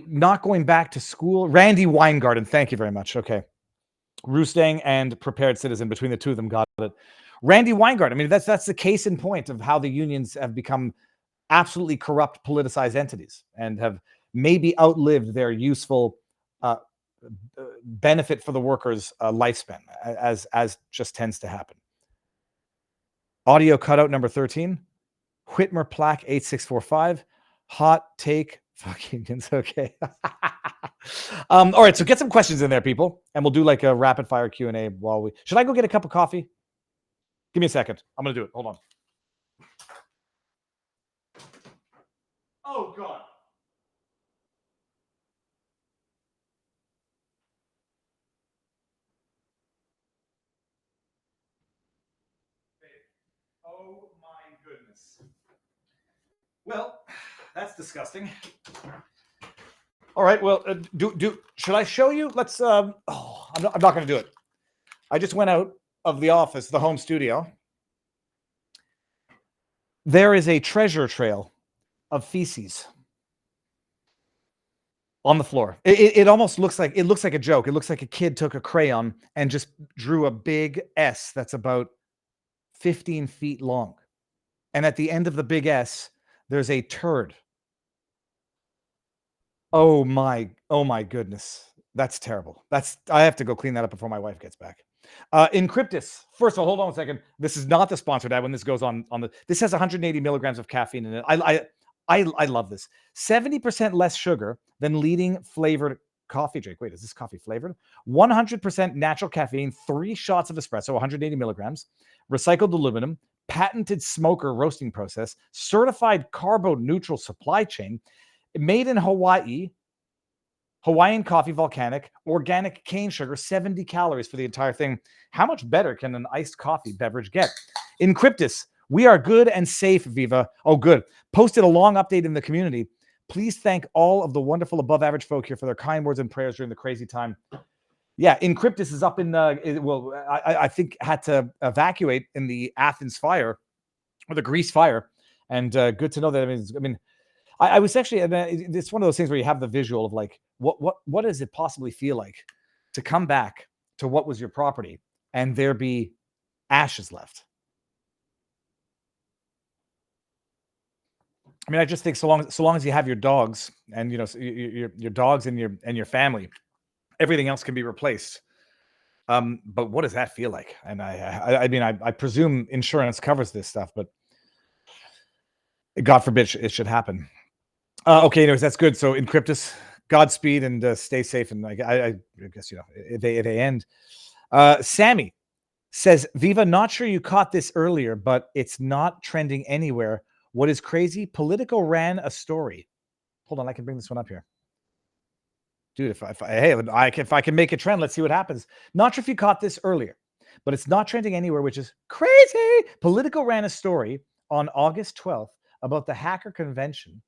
not going back to school. Randy Weingarten. Thank you very much. Okay. Roostang and Prepared Citizen, between the two of them, got it. Randy Weingarten. I mean, that's the case in point of how the unions have become absolutely corrupt, politicized entities and have maybe outlived their useful benefit for the workers' lifespan, as just tends to happen. Audio cutout number 13. Whitmer Plaque 8645. Hot take. Fuck unions. Okay. All right. So get some questions in there, people, and we'll do like a rapid fire Q&A while we. Should I go get a cup of coffee? Give me a second. I'm gonna do it. Hold on. Oh God. Oh my goodness. Well, that's disgusting. All right. Well, should I show you? Let's. I'm not going to do it. I just went out of the office, the home studio. There is a treasure trail of feces on the floor. It almost looks like a joke. It looks like a kid took a crayon and just drew a big S that's about 15 feet long. And at the end of the big S, there's a turd. Oh my goodness. That's terrible. I have to go clean that up before my wife gets back. Encryptus. First of all, hold on a second. This is not the sponsored ad when this goes on the. This has 180 milligrams of caffeine in it. I love this. 70% less sugar than leading flavored coffee drink. Wait, is this coffee flavored? 100% natural caffeine, 3 shots of espresso, 180 milligrams, recycled aluminum, patented smoker roasting process, certified carbon neutral supply chain, made in Hawaii, Hawaiian coffee, volcanic, organic cane sugar, 70 calories for the entire thing. How much better can an iced coffee beverage get? Encryptus. We are good and safe, Viva. Oh, good. Posted a long update in the community. Please thank all of the wonderful above average folk here for their kind words and prayers during the crazy time. Yeah, Encryptus is up in, I think had to evacuate in the Athens fire or the Greece fire. And good to know that. I was actually, it's one of those things where you have the visual of like, what does it possibly feel like to come back to what was your property and there be ashes left? I mean, I just think so long as you have your dogs and your dogs and your family, everything else can be replaced. But what does that feel like? And I presume insurance covers this stuff, but God forbid it should happen. Okay, anyways, that's good. So Encryptus, Godspeed and stay safe. And I guess, if they end. Sammy says, Viva, not sure you caught this earlier, but it's not trending anywhere. What is crazy? Politico ran a story. Hold on, I can bring this one up here. Dude, if I can make a trend, let's see what happens. Not sure if you caught this earlier, but it's not trending anywhere, which is crazy. Politico ran a story on August 12th about the hacker convention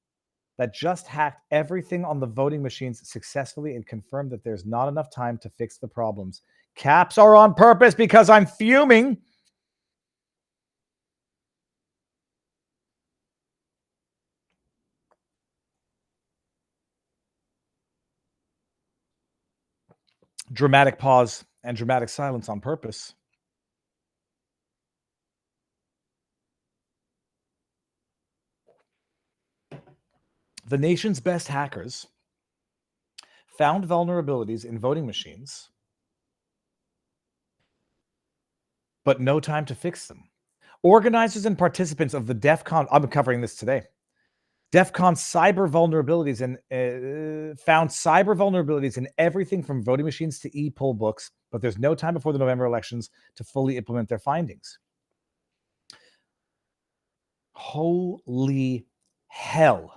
that just hacked everything on the voting machines successfully and confirmed that there's not enough time to fix the problems. Caps are on purpose because I'm fuming. Dramatic pause and dramatic silence on purpose. The nation's best hackers found vulnerabilities in voting machines, but no time to fix them. Organizers and participants of the DEF CON, I'm covering this today, DEF CON cyber vulnerabilities and found cyber vulnerabilities in everything from voting machines to e-poll books, but there's no time before the November elections to fully implement their findings. Holy hell.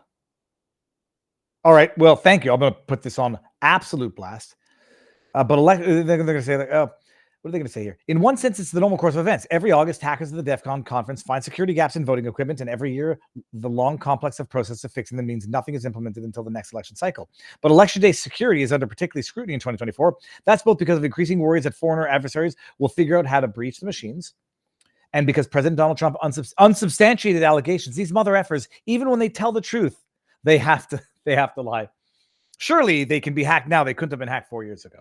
All right, well, thank you. I'm going to put this on absolute blast. But they're going to say, what are they going to say here? In one sense, it's the normal course of events. Every August, hackers at the DEF CON conference find security gaps in voting equipment, and every year, the long complex of process of fixing them means nothing is implemented until the next election cycle. But election day security is under particular scrutiny in 2024. That's both because of increasing worries that foreign adversaries will figure out how to breach the machines, and because President Donald Trump unsubstantiated allegations. These mother effers, even when they tell the truth, they have to lie. Surely they can be hacked now. They couldn't have been hacked 4 years ago.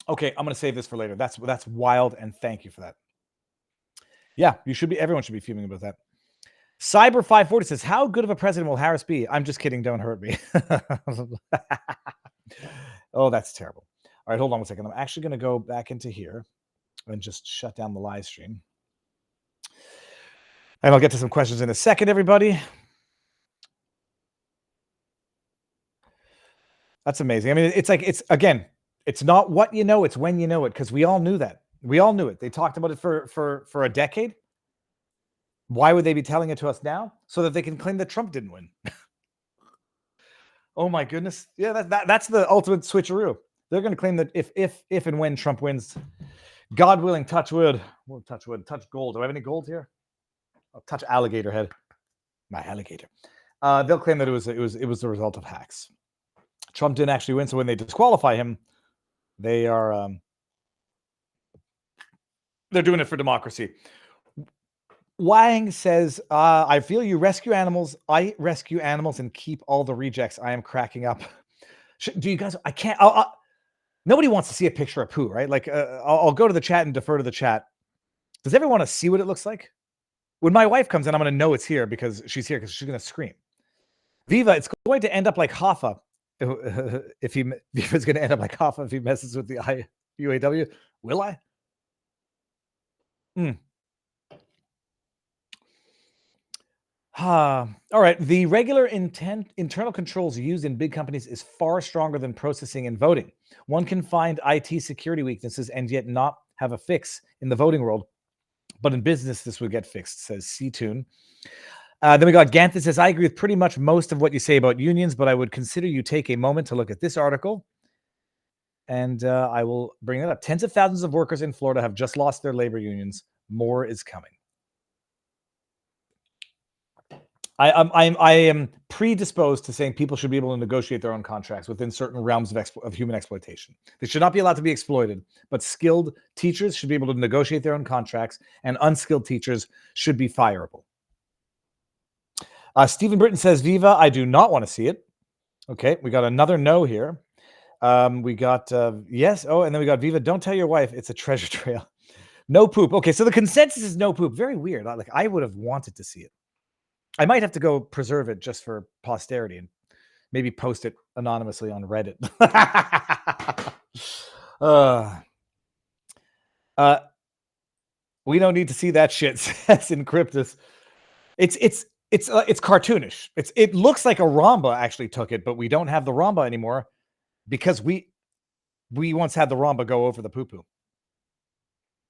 Okay, I'm going to save this for later. That's wild, and thank you for that. Yeah, everyone should be fuming about that. Cyber 540 says, how good of a president will Harris be? I'm just kidding. Don't hurt me. Oh, that's terrible. All right, hold on one second. I'm actually going to go back into here and just shut down the live stream. And I'll get to some questions in a second, everybody. That's amazing. I mean, it's not what you know, it's when you know it, because we all knew that. We all knew it. They talked about it for a decade. Why would they be telling it to us now? So that they can claim that Trump didn't win. Oh my goodness. Yeah, that's the ultimate switcheroo. They're going to claim that if and when Trump wins, God willing, touch wood. We'll touch wood, touch gold. Do I have any gold here? I'll touch alligator head. My alligator. They'll claim that it was the result of hacks. Trump didn't actually win, so when they disqualify him, they are they're doing it for democracy. Wang says, I feel you rescue animals. I rescue animals and keep all the rejects. I am cracking up. Do you guys, I can't, nobody wants to see a picture of poo, right? Like, I'll go to the chat and defer to the chat. Does everyone want to see what it looks like? When my wife comes in, I'm going to know it's here because she's here, because she's going to scream. Viva, it's going to end up like Hoffa. Viva's going to end up like Hoffa if he messes with the UAW. Will I? All right. The regular internal controls used in big companies is far stronger than processing and voting. One can find IT security weaknesses and yet not have a fix in the voting world. But in business, this would get fixed, says C-Tune. Then we got Gant that says, I agree with pretty much most of what you say about unions, but I would consider you take a moment to look at this article. And I will bring it up. Tens of thousands of workers in Florida have just lost their labor unions. More is coming. I am predisposed to saying people should be able to negotiate their own contracts within certain realms of human exploitation. They should not be allowed to be exploited, but skilled teachers should be able to negotiate their own contracts, and unskilled teachers should be fireable. Stephen Britton says, Viva, I do not want to see it. Okay, we got another no here. We got yes. Oh, and then we got Viva, don't tell your wife it's a treasure trail. No poop. Okay, so the consensus is no poop. Very weird. I would have wanted to see it. I might have to go preserve it just for posterity and maybe post it anonymously on Reddit. We don't need to see that shit, says Encryptus. It's It's cartoonish. It looks like a Ramba actually took it, but we don't have the Ramba anymore because we once had the Ramba go over the poo-poo.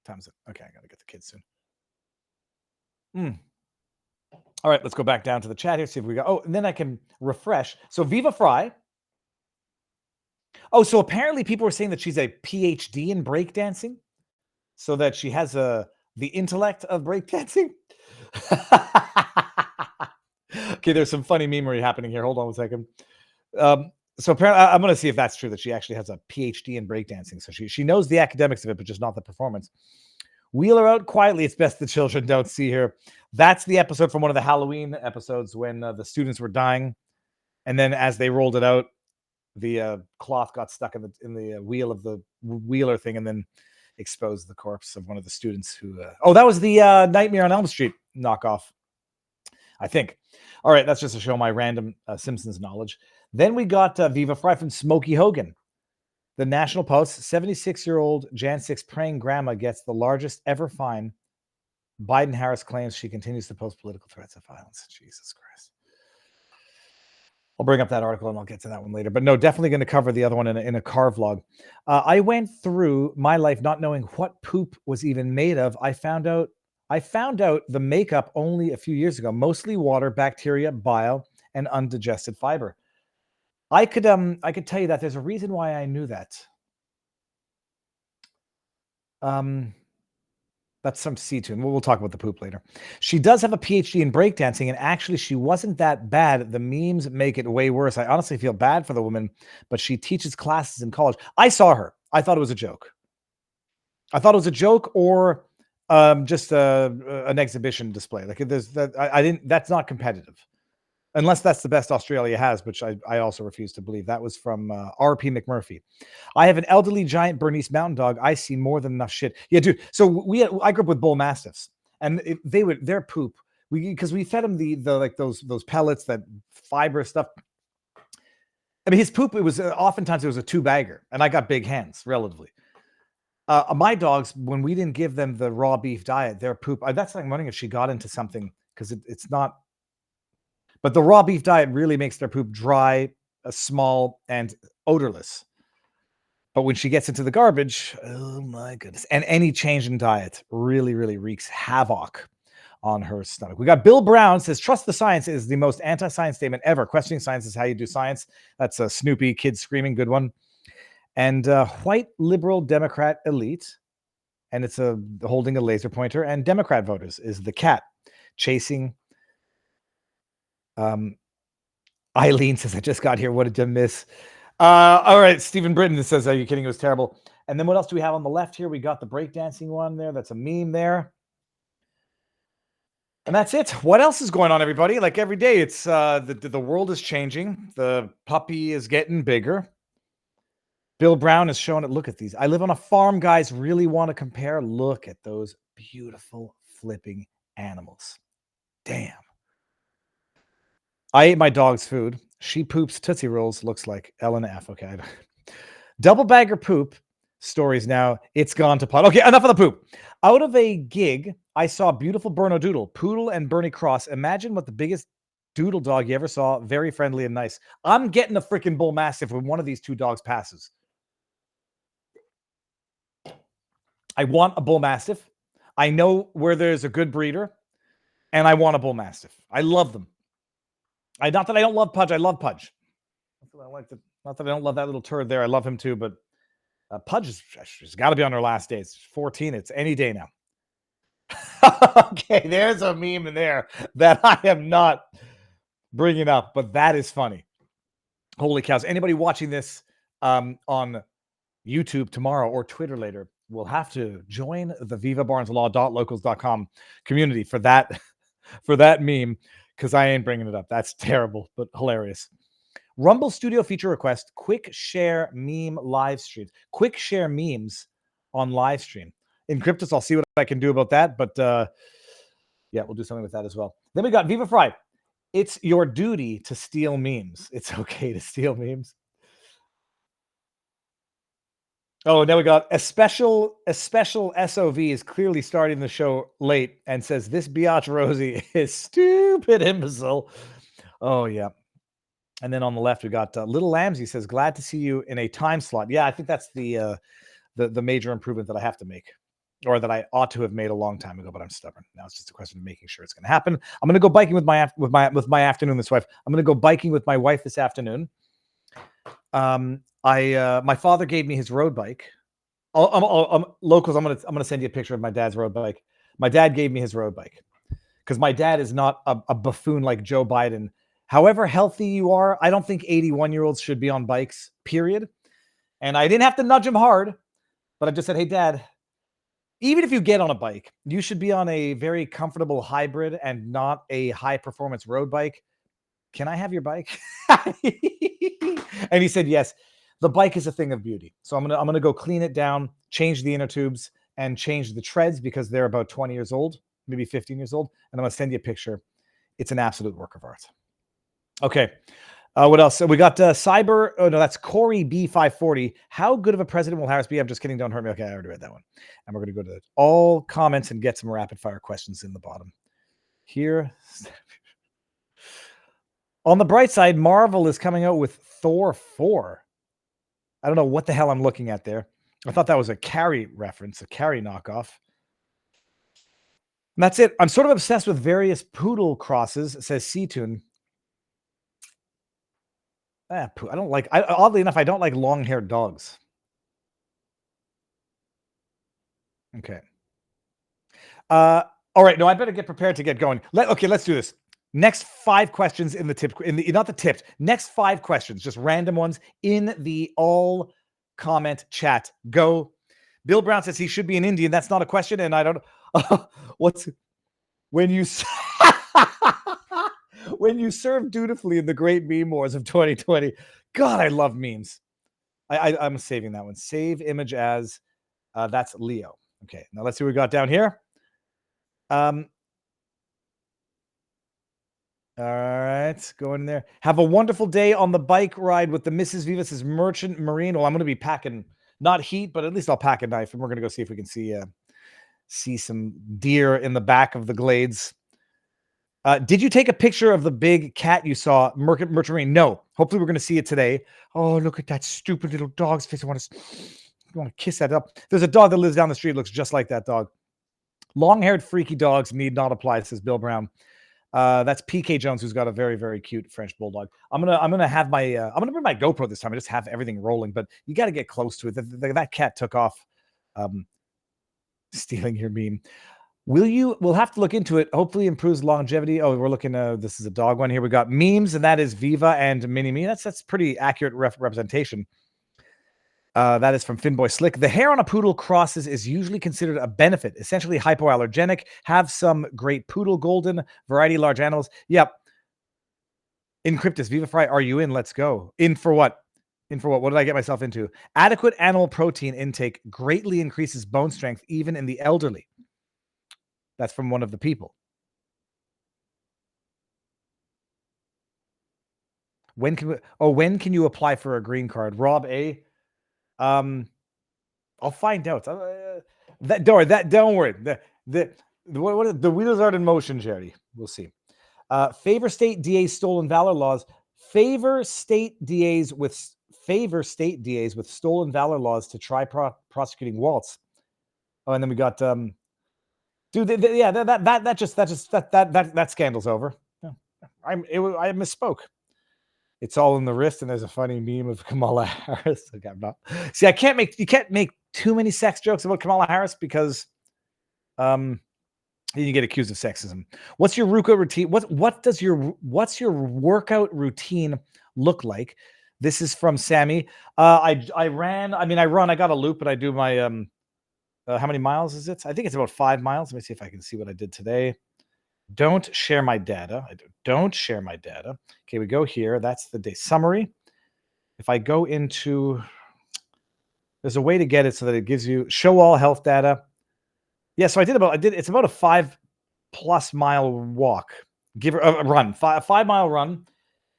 Time's it. Okay, I gotta get the kids soon. All right, let's go back down to the chat here, see if we got. Oh, and then I can refresh. So Viva Fry. Oh, so apparently people were saying that she's a PhD in breakdancing, so that she has the intellect of breakdancing. Okay, there's some funny memery happening here. Hold on a second. So apparently, I'm going to see if that's true, that she actually has a PhD in breakdancing. So she knows the academics of it, but just not the performance. Wheel her out quietly. It's best the children don't see her. That's the episode from one of the Halloween episodes when the students were dying. And then as they rolled it out, the cloth got stuck in the wheel of the wheeler thing and then exposed the corpse of one of the students who... oh, that was the Nightmare on Elm Street knockoff, I think. All right, that's just to show my random Simpsons knowledge. Then we got Viva Fry from Smokey Hogan. The National Post, 76-year-old Jan 6 praying grandma gets the largest ever fine. Biden-Harris claims she continues to post political threats of violence. Jesus Christ. I'll bring up that article and I'll get to that one later. But no, definitely going to cover the other one in a car vlog. I went through my life not knowing what poop was even made of. I found out the makeup only a few years ago. Mostly water, bacteria, bile, and undigested fiber. I could tell you that there's a reason why I knew that. That's some C-tune. We'll talk about the poop later. She does have a PhD in breakdancing, and actually she wasn't that bad. The memes make it way worse. I honestly feel bad for the woman, but she teaches classes in college. I saw her. I thought it was a joke. Or just an exhibition display. Like there's that. I didn't. That's not competitive. Unless that's the best Australia has, which I also refuse to believe. That was from R.P. McMurphy. I have an elderly giant Bernese Mountain Dog. I see more than enough shit. Yeah, dude. So I grew up with bull mastiffs, and their poop. Because we fed him the like those pellets, that fiber stuff. I mean, his poop. It was oftentimes it was a 2-bagger, and I got big hands relatively. My dogs, when we didn't give them the raw beef diet, their poop. That's like I'm wondering if she got into something because it's not. But the raw beef diet really makes their poop dry, small, and odorless. But when she gets into the garbage, oh my goodness. And any change in diet really, really wreaks havoc on her stomach. We got Bill Brown says, trust the science is the most anti-science statement ever. Questioning science is how you do science. That's a Snoopy kid screaming, good one. And white liberal Democrat elite, and it's holding a laser pointer, and Democrat voters is the cat chasing... Eileen says, I just got here. What did you miss? All right. Stephen Britton says, are you kidding? It was terrible. And then what else do we have on the left here? We got the breakdancing one there. That's a meme there. And that's it. What else is going on, everybody? Like every day, it's the world is changing. The puppy is getting bigger. Bill Brown is showing it. Look at these. I live on a farm, guys. Really want to compare? Look at those beautiful flipping animals. Damn. I ate my dog's food. She poops Tootsie Rolls, looks like Ellen F. Okay. Double bagger poop stories now. It's gone to pot. Okay, enough of the poop. Out of a gig, I saw beautiful Bernedoodle, Poodle, and Bernie Cross. Imagine what the biggest doodle dog you ever saw. Very friendly and nice. I'm getting a freaking bull mastiff when one of these two dogs passes. I want a bull mastiff. I know where there's a good breeder, and I want a bull mastiff. I love them. Not that I don't love Pudge. I love Pudge. Not that I don't love that little turd there. I love him too. But Pudge has got to be on her last day. It's 14. It's any day now. Okay, there's a meme in there that I am not bringing up, but that is funny. Holy cows. Anybody watching this on YouTube tomorrow or Twitter later will have to join the vivabarneslaw.locals.com community for that meme. Because I ain't bringing it up. That's terrible, but hilarious. Rumble Studio feature request, quick share meme live streams. Quick share memes on live stream. In Cryptus, I'll see what I can do about that. But yeah, we'll do something with that as well. Then we got Viva Fry. It's your duty to steal memes. It's okay to steal memes. Oh, now we got a special SOV is clearly starting the show late and says this Biatch Rosie is stupid imbecile. Oh yeah. And then on the left we got Little Lambsy says glad to see you in a time slot. Yeah, I think that's the major improvement that I have to make, or that I ought to have made a long time ago, but I'm stubborn. Now it's just a question of making sure it's going to happen. I'm going to go biking with my afternoon this wife. I'm going to go biking with my wife this afternoon. My father gave me his road bike. Locals, I'm gonna send you a picture of my dad's road bike. My dad gave me his road bike because my dad is not a buffoon like Joe Biden. However healthy you are, I don't think 81-year-olds should be on bikes, period. And I didn't have to nudge him hard, but I just said, hey, Dad, even if you get on a bike, you should be on a very comfortable hybrid and not a high-performance road bike. Can I have your bike? And he said, yes. The bike is a thing of beauty. So I'm gonna go clean it down, change the inner tubes, and change the treads because they're about 20 years old, maybe 15 years old. And I'm gonna send you a picture. It's an absolute work of art. Okay. What else? So we got Cyber. Oh no, that's Corey B540. How good of a president will Harris be? I'm just kidding. Don't hurt me. Okay, I already read that one. And we're gonna go to all comments and get some rapid fire questions in the bottom here. On the bright side, Marvel is coming out with Thor 4. I don't know what the hell I'm looking at there. I thought that was a Carrie reference, a Carrie knockoff. And that's it. I'm sort of obsessed with various poodle crosses, says C-Tune. I don't like, oddly enough, I don't like long-haired dogs. Okay. All right. No, I better get prepared to get going. Okay, let's do this. Next 5 questions in the tip, not the tipped, next 5 questions, just random ones in the all comment chat. Go. Bill Brown says he should be an Indian. That's not a question. And I don't, when you serve dutifully in the great meme wars of 2020. God, I love memes. I'm saving that one. Save image as, that's Leo. Okay. Now let's see what we got down here. All right, go in there. Have a wonderful day on the bike ride with the Mrs. Viva, says Merchant Marine. Well, I'm going to be packing, not heat, but at least I'll pack a knife, and we're going to go see if we can see some deer in the back of the glades. Did you take a picture of the big cat you saw, Merchant Marine? No. Hopefully we're going to see it today. Oh, look at that stupid little dog's face. I want to kiss that up. There's a dog that lives down the street, looks just like that dog. Long-haired freaky dogs need not apply, says Bill Brown. That's PK Jones, who's got a very, very cute French bulldog. I'm gonna have my I'm gonna bring my GoPro this time. I just have everything rolling, but you got to get close to it. That cat took off. Stealing your meme. We'll have to look into it. Hopefully improves longevity. Oh, we're looking. This is a dog one here. We got memes, and that is Viva and Mini Me. That's pretty accurate representation. That is from Finboy Slick. The hair on a poodle crosses is usually considered a benefit, essentially hypoallergenic. Have some great poodle golden variety large animals. Yep. Encryptus, Viva Fry, are you in? Let's go. In for what? In for what? What did I get myself into? Adequate animal protein intake greatly increases bone strength, even in the elderly. That's from one of the people. When can you apply for a green card? Rob A. I'll find out. Don't worry. The wheels are in motion, Jerry. We'll see. Favor state DAs stolen valor laws. Favor state DAs with stolen valor laws to try prosecuting Waltz. Oh, and then we got that scandal's over. Yeah. I misspoke. It's all in the wrist, and there's a funny meme of Kamala Harris. Okay, you can't make too many sex jokes about Kamala Harris because then you get accused of sexism. What's your workout routine? What's your workout routine look like? This is from Sammy. I run. I got a loop, but I do my how many miles is it? I think it's about 5 miles. Let me see if I can see what I did today. Don't share my data. Don't share my data. Okay, we go here. That's the day summary. If I go into, there's a way to get it so that it gives you show all health data. Yeah, so it's about a 5+ mile walk, run, 5 mile run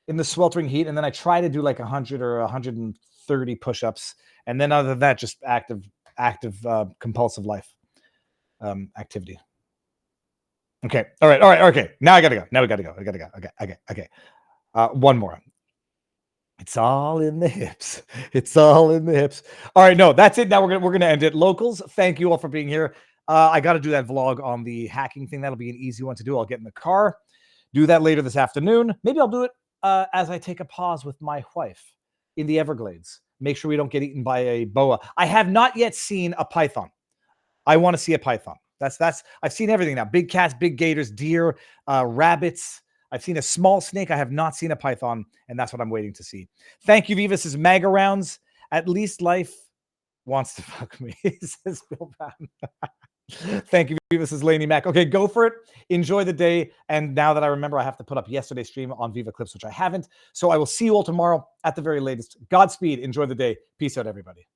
in the sweltering heat, and then I try to do like 100 or 150 30 push-ups. And then other than that, just active compulsive life activity. Okay. All right. Okay. Now I gotta go. Okay. One more. It's all in the hips. It's all in the hips. All right. No, that's it. Now we're gonna end it. Locals, thank you all for being here. I got to do that vlog on the hacking thing. That'll be an easy one to do. I'll get in the car, do that later this afternoon. Maybe I'll do it as I take a pause with my wife in the Everglades. Make sure we don't get eaten by a boa. I have not yet seen a python. I want to see a python. I've seen everything now. Big cats, big gators, deer, rabbits. I've seen a small snake. I have not seen a python, and that's what I'm waiting to see. Thank you, Viva. This is MAGA Rounds. At least life wants to fuck me, says Bill Patton. Thank you, Viva. This is Laney Mac. Okay, go for it. Enjoy the day. And now that I remember, I have to put up yesterday's stream on Viva Clips, which I haven't. So I will see you all tomorrow at the very latest. Godspeed. Enjoy the day. Peace out, everybody.